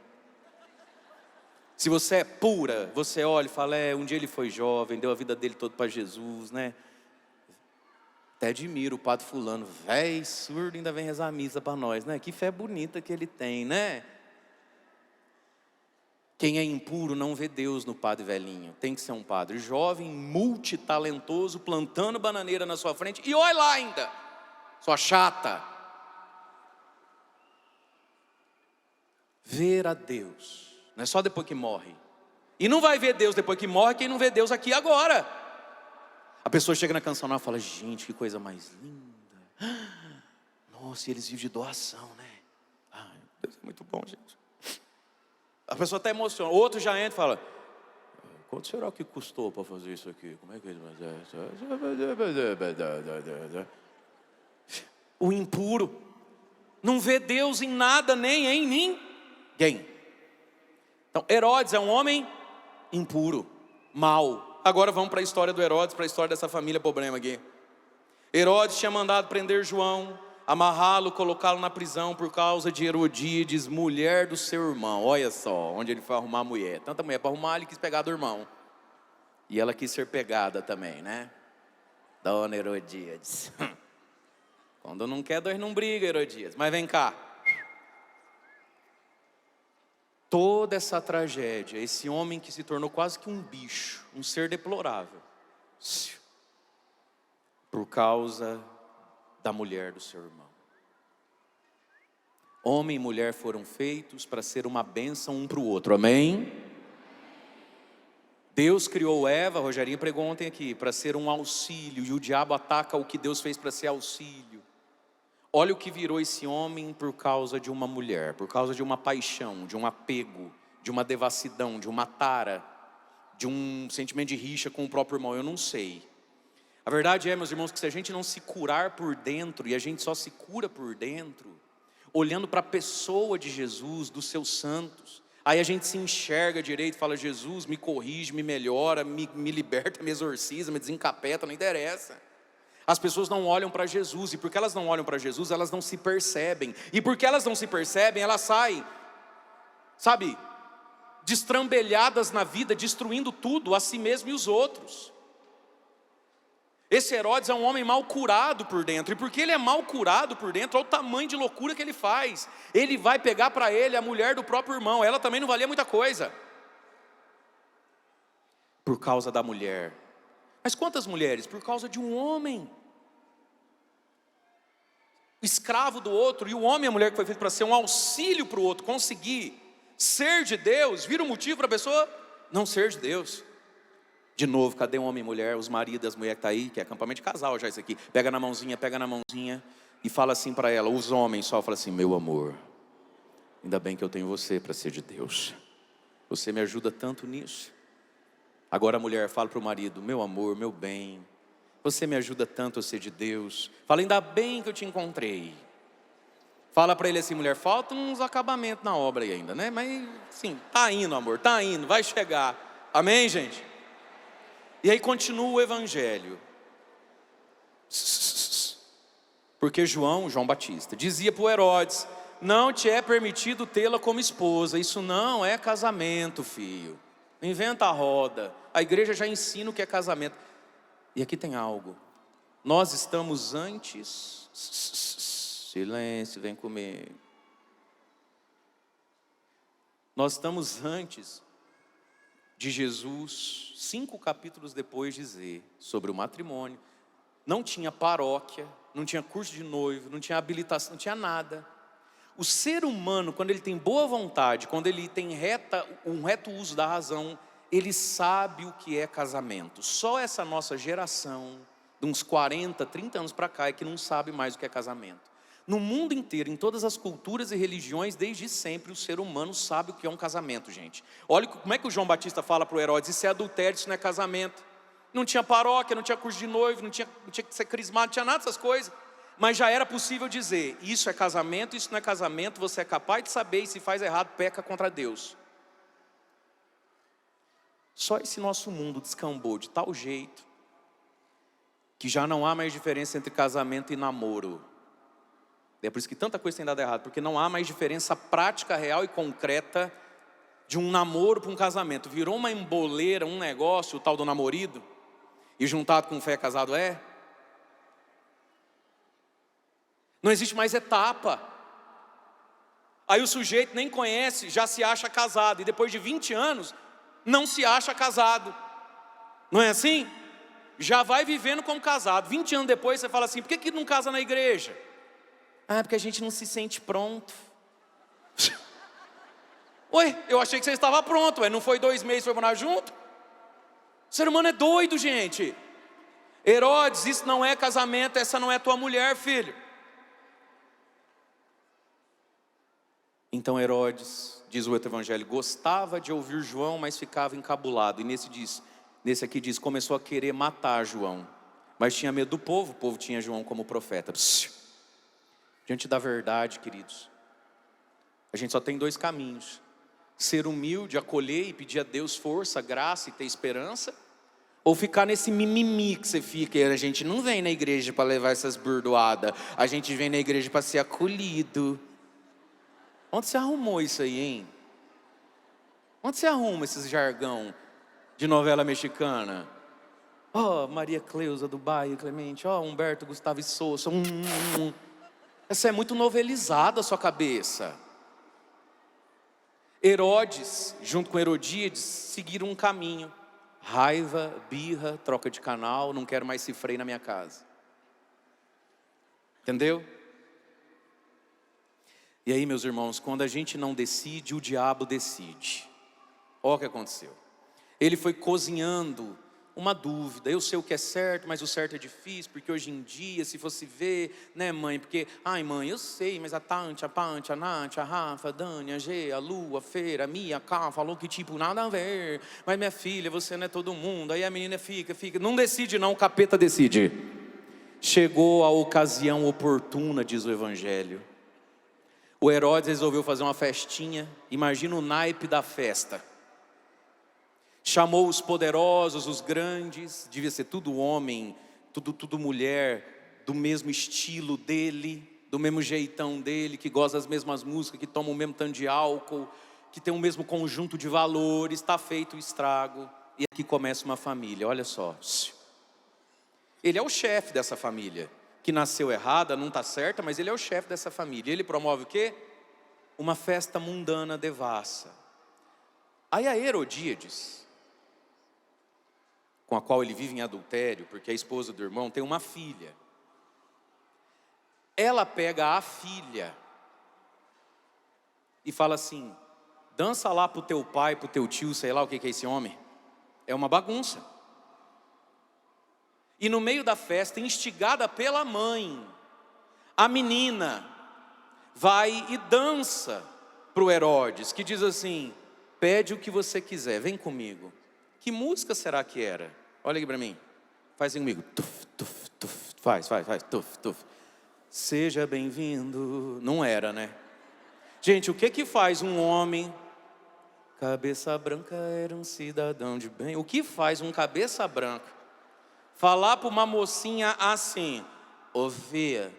Se você é pura, você olha e fala, um dia ele foi jovem, deu a vida dele toda para Jesus, né? Até admiro o padre fulano, véi surdo, ainda vem rezar a missa para nós, né? Que fé bonita que ele tem, né? Quem é impuro não vê Deus no padre velhinho. Tem que ser um padre jovem, multitalentoso, plantando bananeira na sua frente. E olha lá ainda, sua chata. Ver a Deus, não é só depois que morre. E não vai ver Deus depois que morre quem não vê Deus aqui agora. A pessoa chega na canção e fala, gente, que coisa mais linda. Nossa, e eles vivem de doação, né? Ai, Deus é muito bom, gente. A pessoa até emociona. Outro já entra e fala, quanto será que custou para fazer isso aqui? Como é que ele vai fazer? O impuro não vê Deus em nada, nem em ninguém. Então, Herodes é um homem impuro, mau. Agora vamos para a história do Herodes, para a história dessa família problema aqui. Herodes tinha mandado prender João, amarrá-lo, colocá-lo na prisão por causa de Herodíades, mulher do seu irmão. Olha só, onde ele foi arrumar a mulher. Tanta mulher para arrumar, ele quis pegar do irmão. E ela quis ser pegada também, né? Dona Herodíades. Quando não quer, dois não briga, Herodíades. Mas vem cá. Toda essa tragédia, esse homem que se tornou quase que um bicho, um ser deplorável, por causa da mulher do seu irmão. Homem e mulher foram feitos para ser uma bênção um para o outro, amém? Deus criou Eva, Rogerinho pregou ontem aqui, para ser um auxílio, e o diabo ataca o que Deus fez para ser auxílio. Olha o que virou esse homem por causa de uma mulher, por causa de uma paixão, de um apego, de uma devassidão, de uma tara, de um sentimento de rixa com o próprio irmão, eu não sei. A verdade é, meus irmãos, que se a gente não se curar por dentro, e a gente só se cura por dentro, olhando para a pessoa de Jesus, dos seus santos, aí a gente se enxerga direito e fala: Jesus, me corrige, me melhora, me liberta, me exorciza, me desencapeta, não interessa. As pessoas não olham para Jesus, e porque elas não olham para Jesus, elas não se percebem. E porque elas não se percebem, elas saem, sabe, destrambelhadas na vida, destruindo tudo, a si mesmo e os outros. Esse Herodes é um homem mal curado por dentro, e porque ele é mal curado por dentro, olha o tamanho de loucura que ele faz. Ele vai pegar para ele a mulher do próprio irmão, ela também não valia muita coisa, por causa da mulher. Mas quantas mulheres? Por causa de um homem, escravo do outro. E o homem e a mulher que foi feito para ser um auxílio para o outro conseguir ser de Deus, vira um motivo para a pessoa não ser de Deus. De novo, cadê o homem e mulher? Os maridos, as mulheres que estão aí, que é acampamento de casal já isso aqui. Pega na mãozinha e fala assim para ela. Os homens só falam assim: meu amor, ainda bem que eu tenho você para ser de Deus. Você me ajuda tanto nisso. Agora a mulher fala para o marido: meu amor, meu bem, você me ajuda tanto a ser de Deus. Fala: ainda bem que eu te encontrei. Fala para ele assim: mulher, faltam uns acabamentos na obra aí ainda, né? Mas sim, tá indo, amor, tá indo, vai chegar. Amém, gente? E aí continua o evangelho. Porque João Batista, dizia para o Herodes: não te é permitido tê-la como esposa. Isso não é casamento, filho. Inventa a roda. A igreja já ensina o que é casamento. E aqui tem algo. Nós estamos antes... Silêncio, vem comigo. Nós estamos antes de Jesus, 5 capítulos depois, dizer sobre o matrimônio. Não tinha paróquia, não tinha curso de noivo, não tinha habilitação, não tinha nada. O ser humano, quando ele tem boa vontade, quando ele tem um reto uso da razão, ele sabe o que é casamento. Só essa nossa geração, de uns 40, 30 anos para cá, é que não sabe mais o que é casamento. No mundo inteiro, em todas as culturas e religiões, desde sempre, o ser humano sabe o que é um casamento, gente. Olha como é que o João Batista fala para o Herodes: isso é adultério, isso não é casamento. Não tinha paróquia, não tinha curso de noivo, não tinha que ser crismado, não tinha nada dessas coisas. Mas já era possível dizer: isso é casamento, isso não é casamento, você é capaz de saber, e se faz errado, peca contra Deus. Só esse nosso mundo descambou de tal jeito, que já não há mais diferença entre casamento e namoro. É por isso que tanta coisa tem dado errado, porque não há mais diferença prática, real e concreta de um namoro para um casamento. Virou uma emboleira, um negócio, o tal do namorido, e juntado com fé casado é. Não existe mais etapa. Aí o sujeito nem conhece, já se acha casado, e depois de 20 anos, não se acha casado. Não é assim? Já vai vivendo como casado. 20 anos depois você fala assim: por que não casa na igreja? Ah, porque a gente não se sente pronto. Ué, eu achei que você estava pronto. Ué, não foi 2 meses, foi morar junto? O ser humano é doido, gente. Herodes, isso não é casamento, essa não é tua mulher, filho. Então Herodes, diz o outro evangelho, gostava de ouvir João, mas ficava encabulado. E nesse aqui diz, começou a querer matar João, mas tinha medo do povo, o povo tinha João como profeta. Diante da verdade, queridos, a gente só tem 2 caminhos: ser humilde, acolher e pedir a Deus força, graça e ter esperança, ou ficar nesse mimimi que você fica. A gente não vem na igreja para levar essas burdoadas, a gente vem na igreja para ser acolhido. Onde você arrumou isso aí, hein? Onde você arruma esses jargão de novela mexicana? Maria Cleusa do bairro Clemente, Humberto Gustavo e Souza. Essa é muito novelizada a sua cabeça. Herodes, junto com Herodíades, seguiram um caminho. Raiva, birra, troca de canal, não quero mais cifrei na minha casa. Entendeu? E aí, meus irmãos, quando a gente não decide, o diabo decide. Olha o que aconteceu. Ele foi cozinhando uma dúvida. Eu sei o que é certo, mas o certo é difícil, porque hoje em dia, se fosse ver, né, mãe? Porque, ai, mãe, eu sei, mas a Tante, a Pante, a Nath, a Rafa, a Dani, a G, a Lu, a Feira, a Mia, a Cá, falou que tipo, nada a ver. Mas minha filha, você não é todo mundo. Aí a menina fica. Não decide não, o capeta decide. Chegou a ocasião oportuna, diz o Evangelho. O Herodes resolveu fazer uma festinha. Imagina o naipe da festa. Chamou os poderosos, os grandes, devia ser tudo homem, tudo mulher, do mesmo estilo dele, do mesmo jeitão dele, que gosta das mesmas músicas, que toma o mesmo tanto de álcool, que tem o mesmo conjunto de valores. Está feito o estrago. E aqui começa uma família, olha só. Ele é o chefe dessa família, que nasceu errada, não está certa, mas ele é o chefe dessa família. Ele promove o quê? Uma festa mundana devassa. Aí a Herodíades, com a qual ele vive em adultério, porque a esposa do irmão tem uma filha. Ela pega a filha e fala assim: dança lá pro teu pai, pro teu tio, sei lá o que é esse homem. É uma bagunça. E no meio da festa, instigada pela mãe, a menina vai e dança pro Herodes, que diz assim: pede o que você quiser, vem comigo. Que música será que era? Olha aqui para mim. Faz assim comigo. Tuf, tuf, tuf. Faz. Tuf, tuf. Seja bem-vindo. Não era, né? Gente, o que faz um homem? Cabeça branca era um cidadão de bem. O que faz um cabeça branca falar para uma mocinha assim: ô filha,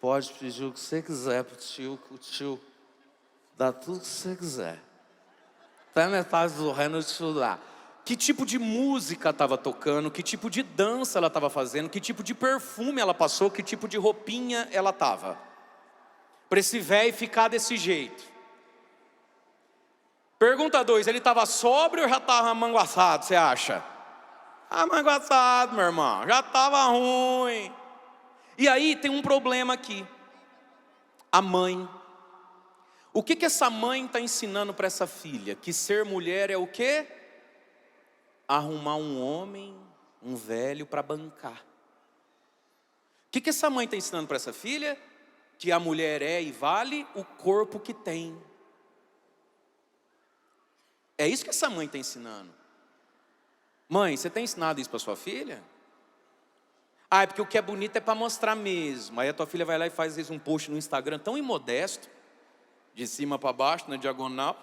pode pedir o que você quiser pro tio, que o tio dá tudo que você quiser. Até metade do reino de tio dá. Que tipo de música estava tocando, que tipo de dança ela estava fazendo, que tipo de perfume ela passou, que tipo de roupinha ela estava. Para esse velho ficar desse jeito. Pergunta 2, ele estava sóbrio ou já estava manguaçado, você acha? Manguaçado, meu irmão, já estava ruim. E aí tem um problema aqui. A mãe. O que essa mãe está ensinando para essa filha? Que ser mulher é o quê? Arrumar um homem, um velho para bancar. O que essa mãe está ensinando para essa filha? Que a mulher é e vale o corpo que tem. É isso que essa mãe está ensinando. Mãe, você tem ensinado isso para sua filha? É porque o que é bonito é para mostrar mesmo. Aí a tua filha vai lá e faz às vezes um post no Instagram tão imodesto, de cima para baixo, na diagonal.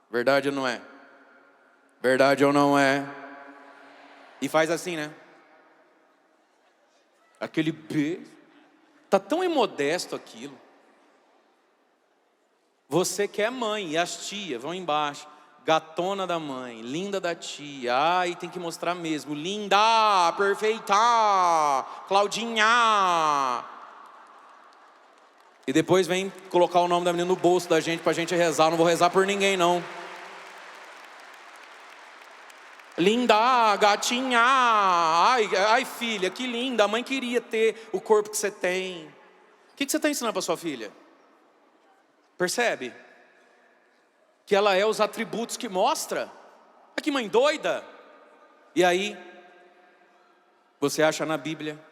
Verdade ou não é? Verdade ou não é? E faz assim, né? Aquele beijo. Está tão imodesto aquilo. Você que é mãe, e as tias vão embaixo. Gatona da mãe, linda da tia. Ai, tem que mostrar mesmo. Linda, perfeita, Claudinha. E depois vem colocar o nome da menina no bolso da gente pra gente rezar. Não vou rezar por ninguém, não. Linda, gatinha. Ai, filha, que linda. A mãe queria ter o corpo que você tem. O que você está ensinando para sua filha? Percebe? Que ela é os atributos que mostra. Ah, que mãe doida. E aí, você acha na Bíblia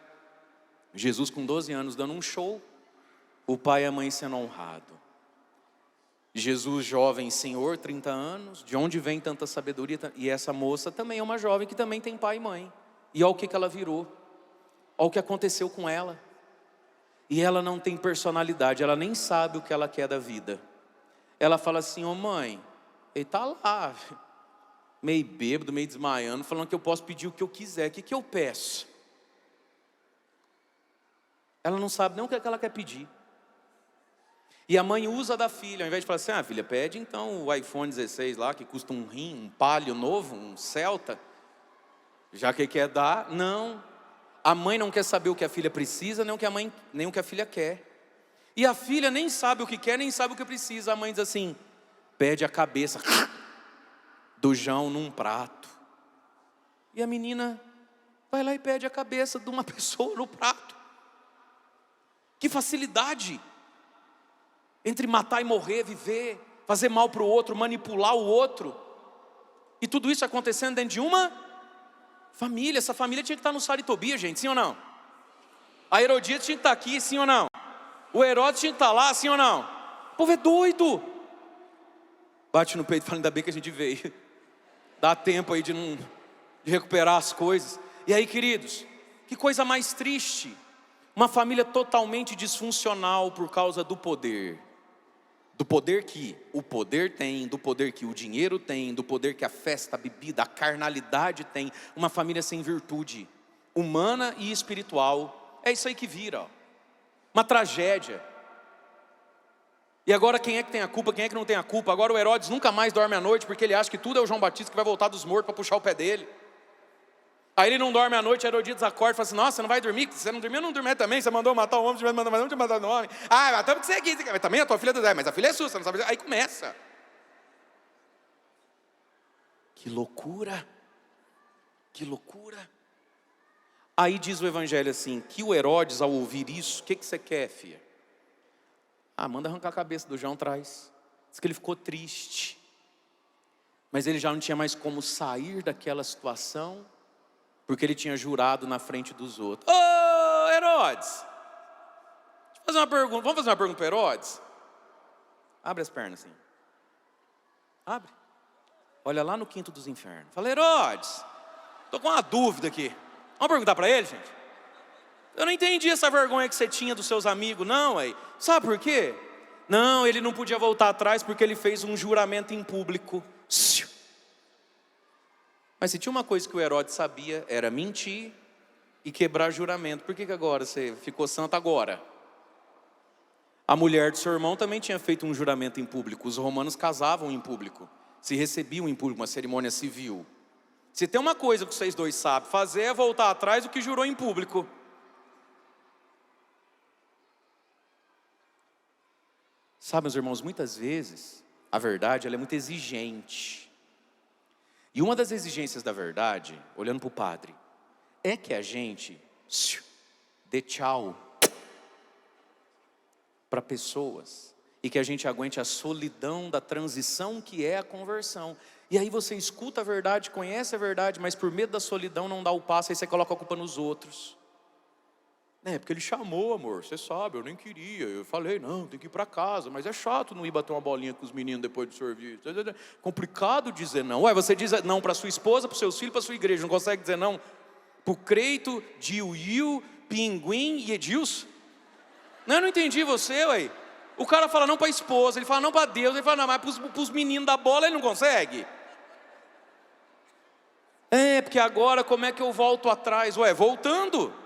Jesus com 12 anos dando um show, o pai e a mãe sendo honrado. Jesus jovem senhor, 30 anos, de onde vem tanta sabedoria? E essa moça também é uma jovem que também tem pai e mãe. E olha o que ela virou, olha o que aconteceu com ela. E ela não tem personalidade, ela nem sabe o que ela quer da vida. Ela fala assim: ô mãe, ele tá lá, meio bêbado, meio desmaiando, falando que eu posso pedir o que eu quiser. O que eu peço? Ela não sabe nem o que ela quer pedir. E a mãe usa da filha, ao invés de falar assim: filha, pede então o iPhone 16 lá, que custa um rim, um Palio novo, um Celta, já que quer dar. Não, a mãe não quer saber o que a filha precisa, nem o que a filha quer. E a filha nem sabe o que quer, nem sabe o que precisa. A mãe diz assim: pede a cabeça do João num prato. E a menina vai lá e pede a cabeça de uma pessoa no prato. Que facilidade! Entre matar e morrer, viver, fazer mal para o outro, manipular o outro. E tudo isso acontecendo dentro de uma família. Essa família tinha que estar no Saritobia, gente, sim ou não? A Herodíades tinha que estar aqui, sim ou não? O Herodes tinha que estar lá, sim ou não? O povo é doido. Bate no peito e fala, ainda bem que a gente veio. Dá tempo aí de recuperar as coisas. E aí, queridos, que coisa mais triste. Uma família totalmente disfuncional por causa do poder. Do poder que o poder tem, do poder que o dinheiro tem, do poder que a festa, a bebida, a carnalidade tem. Uma família sem virtude, humana e espiritual. É isso aí que vira, ó. Uma tragédia. E agora quem é que tem a culpa, quem é que não tem a culpa? Agora o Herodes nunca mais dorme à noite, porque ele acha que tudo é o João Batista que vai voltar dos mortos para puxar o pé dele. Aí ele não dorme à noite, a Herodíades acorda e fala assim, nossa, você não vai dormir? Você não dormiu, eu não dormi também, você mandou matar o homem, você mandou matar o homem. Ah, matamos porque você é aqui, mas também a tua filha do Zé, mas a filha é sua, você não sabe. Aí começa. Que loucura. Que loucura. Aí diz o evangelho assim, que o Herodes ao ouvir isso, o que você quer, filha? Ah, manda arrancar a cabeça do João, traz. Diz que ele ficou triste. Mas ele já não tinha mais como sair daquela situação, porque ele tinha jurado na frente dos outros. Ô, Herodes! Deixa eu fazer uma pergunta. Vamos fazer uma pergunta para Herodes? Abre as pernas assim. Abre. Olha lá no quinto dos infernos. Fala, Herodes, estou com uma dúvida aqui. Vamos perguntar para ele, gente? Eu não entendi essa vergonha que você tinha dos seus amigos, não, aí. Sabe por quê? Não, ele não podia voltar atrás porque ele fez um juramento em público. Mas se tinha uma coisa que o Herodes sabia, era mentir e quebrar juramento. Por que agora você ficou santo agora? A mulher do seu irmão também tinha feito um juramento em público. Os romanos casavam em público, se recebiam em público, uma cerimônia civil. Se tem uma coisa que vocês dois sabem fazer, é voltar atrás do que jurou em público. Sabe, meus irmãos, muitas vezes a verdade ela é muito exigente. E uma das exigências da verdade, olhando para o padre, é que a gente dê tchau para pessoas e que a gente aguente a solidão da transição que é a conversão. E aí você escuta a verdade, conhece a verdade, mas por medo da solidão não dá o passo, aí você coloca a culpa nos outros. É, porque ele chamou, amor, você sabe, eu nem queria. Eu falei, não, tem que ir para casa, mas é chato não ir bater uma bolinha com os meninos depois do serviço. Complicado dizer não. Ué, você diz não para sua esposa, para os seus filhos, para sua igreja, não consegue dizer não para o Creito, Diu, Pinguim e Edilson? Não, eu não entendi você, ué. O cara fala não para a esposa, ele fala não para Deus, ele fala não, mas para os meninos da bola ele não consegue. É, porque agora como é que eu volto atrás? Ué, voltando.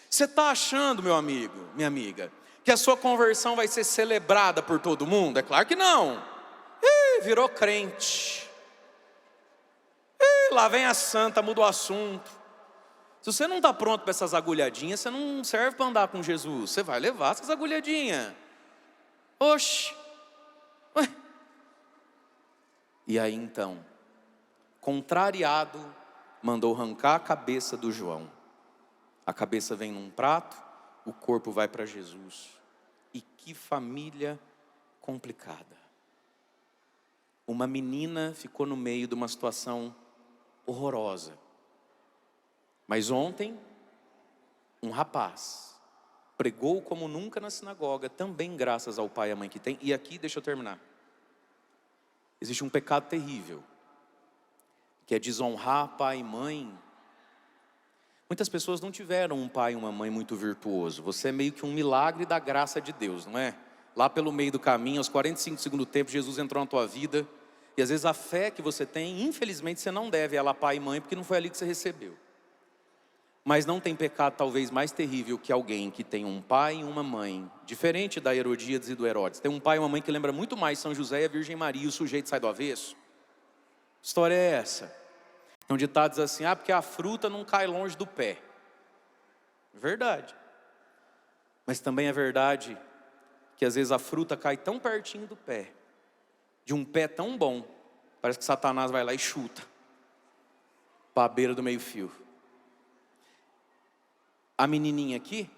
Você está achando, meu amigo, minha amiga, que a sua conversão vai ser celebrada por todo mundo? É claro que não. Virou crente. Lá vem a santa, muda o assunto. Se você não está pronto para essas agulhadinhas, você não serve para andar com Jesus. Você vai levar essas agulhadinhas. Oxe. Ué. E aí então, contrariado, mandou arrancar a cabeça do João. A cabeça vem num prato, o corpo vai para Jesus. E que família complicada. Uma menina ficou no meio de uma situação horrorosa. Mas ontem, um rapaz pregou como nunca na sinagoga, também graças ao pai e à mãe que tem. E aqui, deixa eu terminar. Existe um pecado terrível, que é desonrar pai e mãe. Muitas pessoas não tiveram um pai e uma mãe muito virtuoso. Você é meio que um milagre da graça de Deus, não é? Lá pelo meio do caminho, aos 45 do segundo tempo, Jesus entrou na tua vida. E às vezes a fé que você tem, infelizmente você não deve ela a pai e mãe, porque não foi ali que você recebeu. Mas não tem pecado talvez mais terrível que alguém que tem um pai e uma mãe, diferente da Herodíades e do Herodes. Tem um pai e uma mãe que lembra muito mais São José e a Virgem Maria, e o sujeito sai do avesso. Que história é essa? Tem um ditado diz assim, porque a fruta não cai longe do pé. Verdade. Mas também é verdade que às vezes a fruta cai tão pertinho do pé, de um pé tão bom, parece que Satanás vai lá e chuta para a beira do meio-fio. A menininha aqui,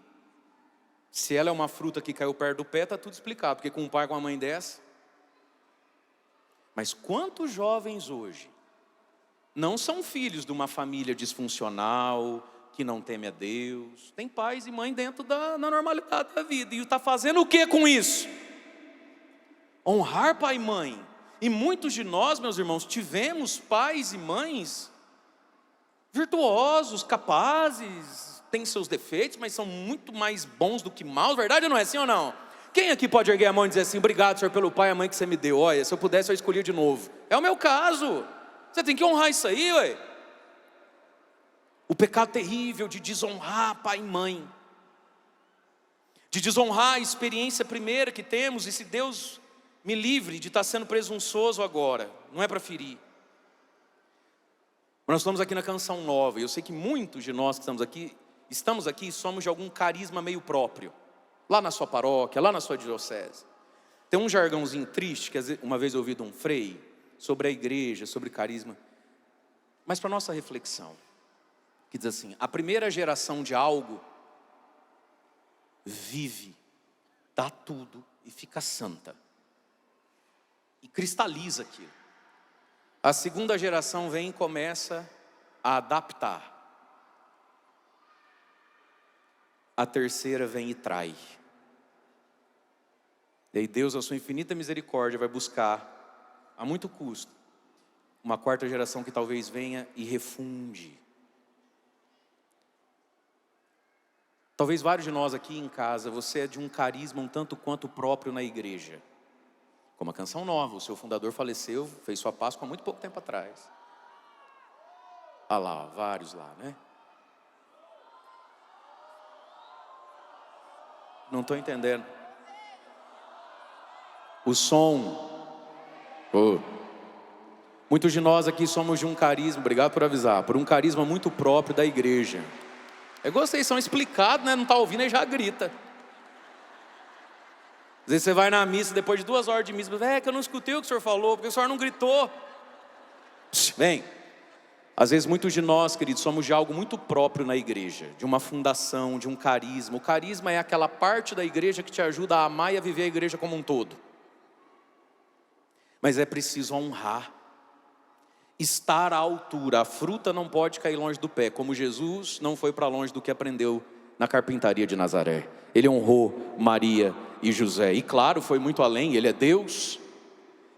se ela é uma fruta que caiu perto do pé, está tudo explicado, porque com um pai e com uma mãe dessa, Mas quantos jovens hoje não são filhos de uma família disfuncional, que não teme a Deus, tem pais e mãe dentro da normalidade da vida, e está fazendo o que com isso? Honrar pai e mãe. E muitos de nós, meus irmãos, tivemos pais e mães virtuosos, capazes, têm seus defeitos, mas são muito mais bons do que maus, verdade ou não é assim ou não? Quem aqui pode erguer a mão e dizer assim: obrigado, Senhor, pelo pai e a mãe que você me deu, olha, se eu pudesse eu escolhia de novo? É o meu caso. Você tem que honrar isso aí, ué. O pecado terrível de desonrar pai e mãe, de desonrar a experiência primeira que temos, e se Deus me livre de estar sendo presunçoso agora, não é para ferir. Nós estamos aqui na Canção Nova, e eu sei que muitos de nós que estamos aqui somos de algum carisma meio próprio, lá na sua paróquia, lá na sua diocese. Tem um jargãozinho triste, que uma vez eu ouvi de um frei, sobre a igreja, sobre carisma, mas para nossa reflexão, que diz assim: a primeira geração de algo vive, dá tudo e fica santa, e cristaliza aquilo. A segunda geração vem e começa a adaptar. A terceira vem e trai. E aí Deus, a sua infinita misericórdia, vai buscar, a muito custo, uma quarta geração que talvez venha e refunde. Talvez vários de nós aqui em casa, você é de um carisma um tanto quanto próprio na igreja. Como a Canção Nova, o seu fundador faleceu, fez sua Páscoa há muito pouco tempo atrás. Ah lá, vários lá, né? Não estou entendendo. O som. Muitos de nós aqui somos de um carisma, obrigado por avisar, por um carisma muito próprio da igreja. Eu gostei, são explicados, né? Não está ouvindo e já grita. Às vezes você vai na missa, depois de 2 horas de missa, que eu não escutei o que o senhor falou, porque o senhor não gritou. Vem. Às vezes muitos de nós, queridos, somos de algo muito próprio na igreja, de uma fundação, de um carisma. O carisma é aquela parte da igreja que te ajuda a amar e a viver a igreja como um todo. Mas é preciso honrar, estar à altura. A fruta não pode cair longe do pé, como Jesus não foi para longe do que aprendeu na carpintaria de Nazaré. Ele honrou Maria e José, e claro, foi muito além, ele é Deus.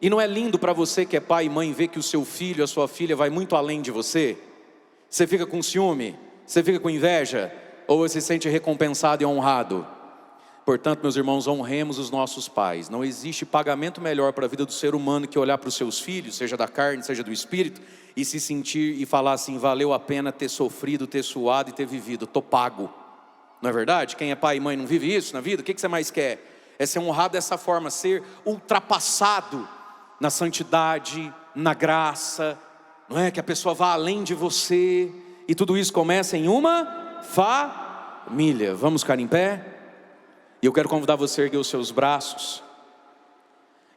E não é lindo para você que é pai e mãe ver que o seu filho, a sua filha vai muito além de você? Você fica com ciúme? Você fica com inveja? Ou você se sente recompensado e honrado? Portanto, meus irmãos, honremos os nossos pais. Não existe pagamento melhor para a vida do ser humano que olhar para os seus filhos, seja da carne, seja do espírito, e se sentir e falar assim: valeu a pena ter sofrido, ter suado e ter vivido, estou pago. Não é verdade? Quem é pai e mãe não vive isso na vida? O que você mais quer? É ser honrado dessa forma, ser ultrapassado na santidade, na graça, não é? Que a pessoa vá além de você, e tudo isso começa em uma família. Vamos ficar em pé? E eu quero convidar você a erguer os seus braços,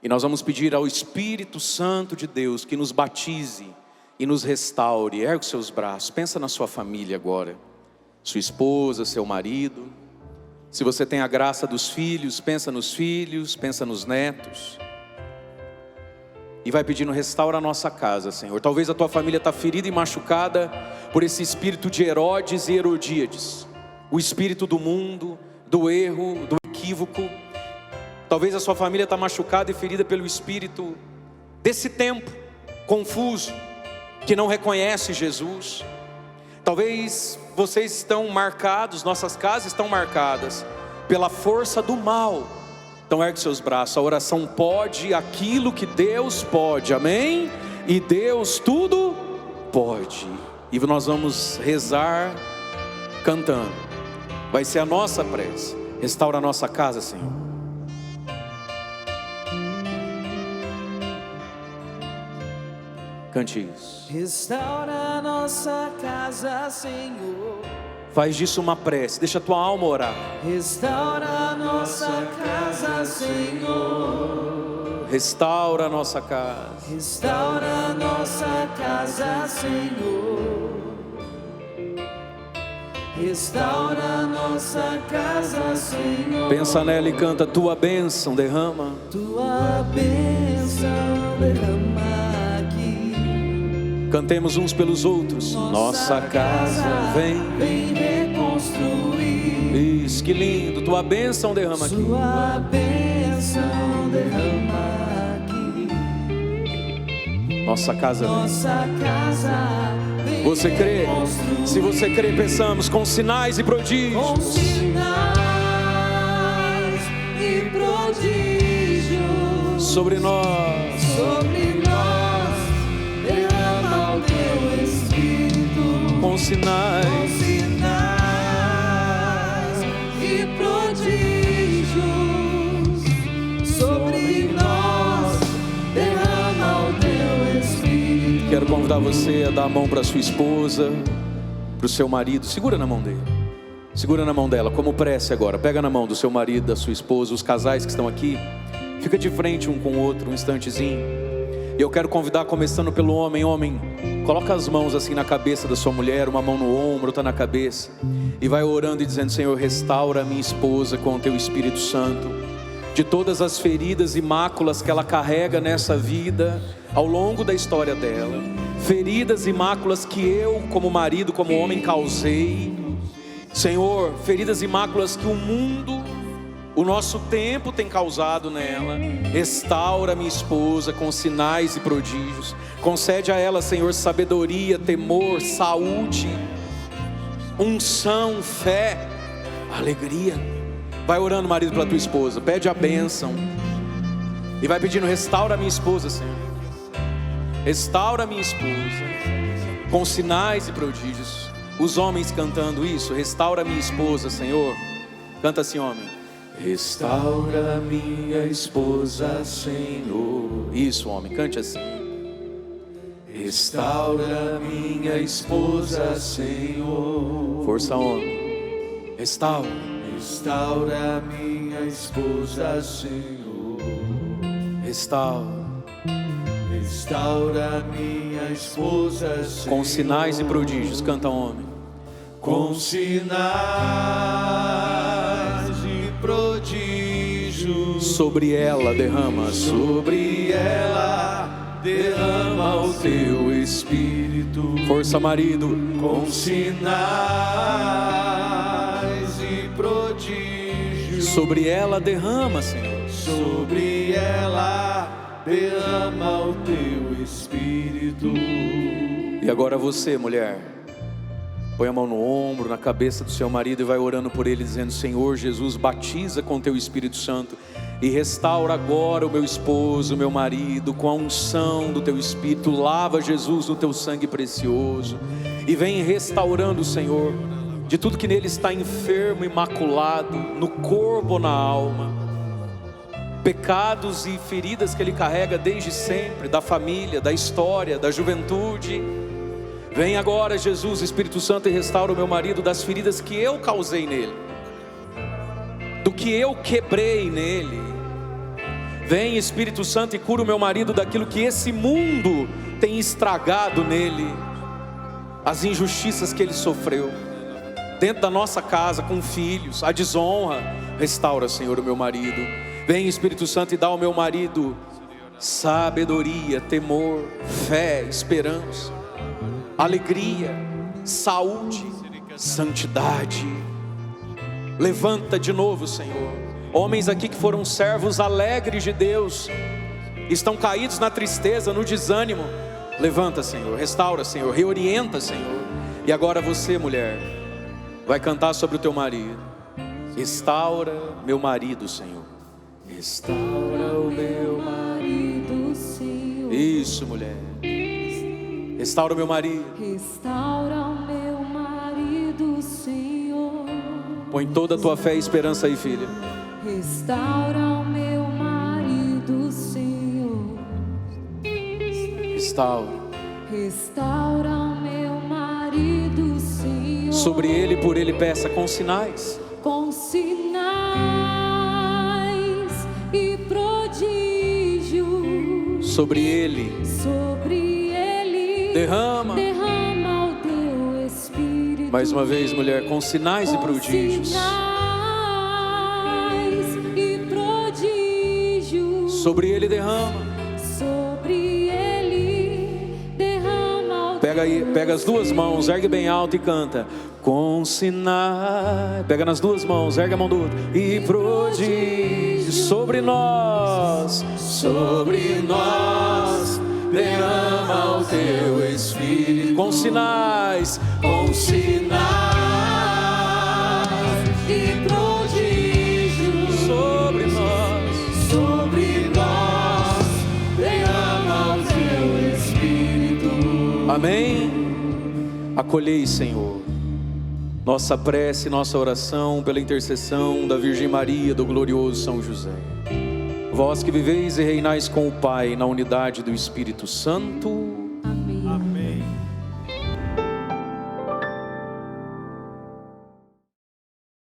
e nós vamos pedir ao Espírito Santo de Deus que nos batize e nos restaure. Ergue os seus braços, pensa na sua família agora, sua esposa, seu marido. Se você tem a graça dos filhos, pensa nos filhos, pensa nos netos. E vai pedindo: restaura a nossa casa, Senhor. Talvez a tua família está ferida e machucada por esse espírito de Herodes e Herodíades, o espírito do mundo, do erro, do equívoco. Talvez a sua família está machucada e ferida pelo espírito desse tempo confuso, que não reconhece Jesus. Talvez vocês estão marcados, nossas casas estão marcadas pela força do mal. Então ergue seus braços. A oração pode aquilo que Deus pode, amém? E Deus tudo pode. E nós vamos rezar cantando. Vai ser a nossa prece. Restaura a nossa casa, Senhor. Cante isso. Restaura a nossa casa, Senhor. Faz disso uma prece, deixa a tua alma orar. Restaura a nossa casa, Senhor. Restaura a nossa casa. Restaura a nossa casa, Senhor. Restaura a nossa casa, Senhor. Pensa nela e canta: tua bênção derrama. Tua bênção derrama. Cantemos uns pelos outros. Nossa casa vem reconstruir. Isso, que lindo. Tua bênção derrama aqui. Sua bênção derrama aqui. Nossa casa vem. Nossa casa vem. Você crê? reconstruir. Se você crê, peçamos com sinais e prodígios. Com sinais e prodígios Sobre nós. sobre nós, derrama o teu Espírito. Com sinais. Com sinais e prodígios sobre nós, derrama o teu Espírito. Quero convidar você a dar a mão para sua esposa, para o seu marido. Segura na mão dele. Segura na mão dela, como prece agora. Pega na mão do seu marido, da sua esposa, os casais que estão aqui. Fica de frente um com o outro, um instantezinho. E eu quero convidar, começando pelo homem. Homem, coloca as mãos assim na cabeça da sua mulher, uma mão no ombro, outra na cabeça. E vai orando e dizendo: Senhor, restaura a minha esposa com o teu Espírito Santo. De todas as feridas e máculas que ela carrega nessa vida, ao longo da história dela. Feridas e máculas que eu, como marido, como homem, causei. Senhor, feridas e máculas que o mundo, o nosso tempo tem causado nela. Restaura minha esposa com sinais e prodígios. Concede a ela, Senhor, sabedoria, temor, saúde, unção, fé, alegria. Vai orando, marido, pela tua esposa. Pede a bênção. E vai pedindo: restaura minha esposa, Senhor. Restaura minha esposa com sinais e prodígios. Os homens cantando isso: restaura minha esposa, Senhor. Canta assim, homem. Restaura minha esposa, Senhor. Isso, homem, cante assim. Restaura minha esposa, Senhor. Força, homem. Restaura. Restaura minha esposa, Senhor. Restaura. Restaura minha esposa, Senhor. Com sinais e prodígios, canta, homem. Com sinais e prodígios sobre ela derrama, sobre ela derrama o teu Espírito. Força, marido. Com sinais e prodígios sobre ela derrama, Senhor. Sobre ela derrama o teu Espírito. E agora você, mulher, põe a mão no ombro, na cabeça do seu marido e vai orando por ele, dizendo: Senhor Jesus, batiza com teu Espírito Santo e restaura agora o meu esposo, o meu marido, com a unção do teu Espírito. Lava, Jesus, no teu sangue precioso, e vem restaurando, Senhor, de tudo que nele está enfermo, imaculado, no corpo ou na alma. Pecados e feridas que ele carrega desde sempre, da família, da história, da juventude. Vem agora, Jesus, Espírito Santo, e restaura o meu marido das feridas que eu causei nele, do que eu quebrei nele. Vem, Espírito Santo, e cura o meu marido daquilo que esse mundo tem estragado nele, as injustiças que ele sofreu dentro da nossa casa, com filhos, a desonra. Restaura, Senhor, o meu marido. Vem, Espírito Santo, e dá ao meu marido sabedoria, temor, fé, esperança, alegria, saúde, santidade. Levanta de novo, Senhor. Homens aqui que foram servos alegres de Deus, estão caídos na tristeza, no desânimo. Levanta, Senhor, restaura, Senhor, reorienta, Senhor. E agora você, mulher, vai cantar sobre o teu marido. Restaura meu marido, Senhor. Restaura o meu marido, Senhor. Isso, mulher. Restaura o meu marido. Restaura o meu marido, Senhor. Põe toda a tua fé e esperança aí, filha. Restaura o meu marido, Senhor. Restaura. Restaura o meu marido, Senhor. Sobre ele e por ele peça com sinais. Com sinais e prodígios. Sobre ele. Sobre ele. Derrama o teu Espírito. Mais uma vez, mulher, com sinais e prodígios. Sinais e prodígios. Sobre ele derrama. Sobre ele derrama pega as duas mãos, ergue bem alto e canta. Com sinais, pega nas duas mãos, ergue a mão do outro. E prodígio sobre nós, derrama o teu Espírito. Com sinais, e prodígios sobre nós, derrama o teu Espírito. Amém? Acolhei, Senhor, nossa prece, nossa oração pela intercessão da Virgem Maria, do glorioso São José. Vós que viveis e reinais com o Pai na unidade do Espírito Santo.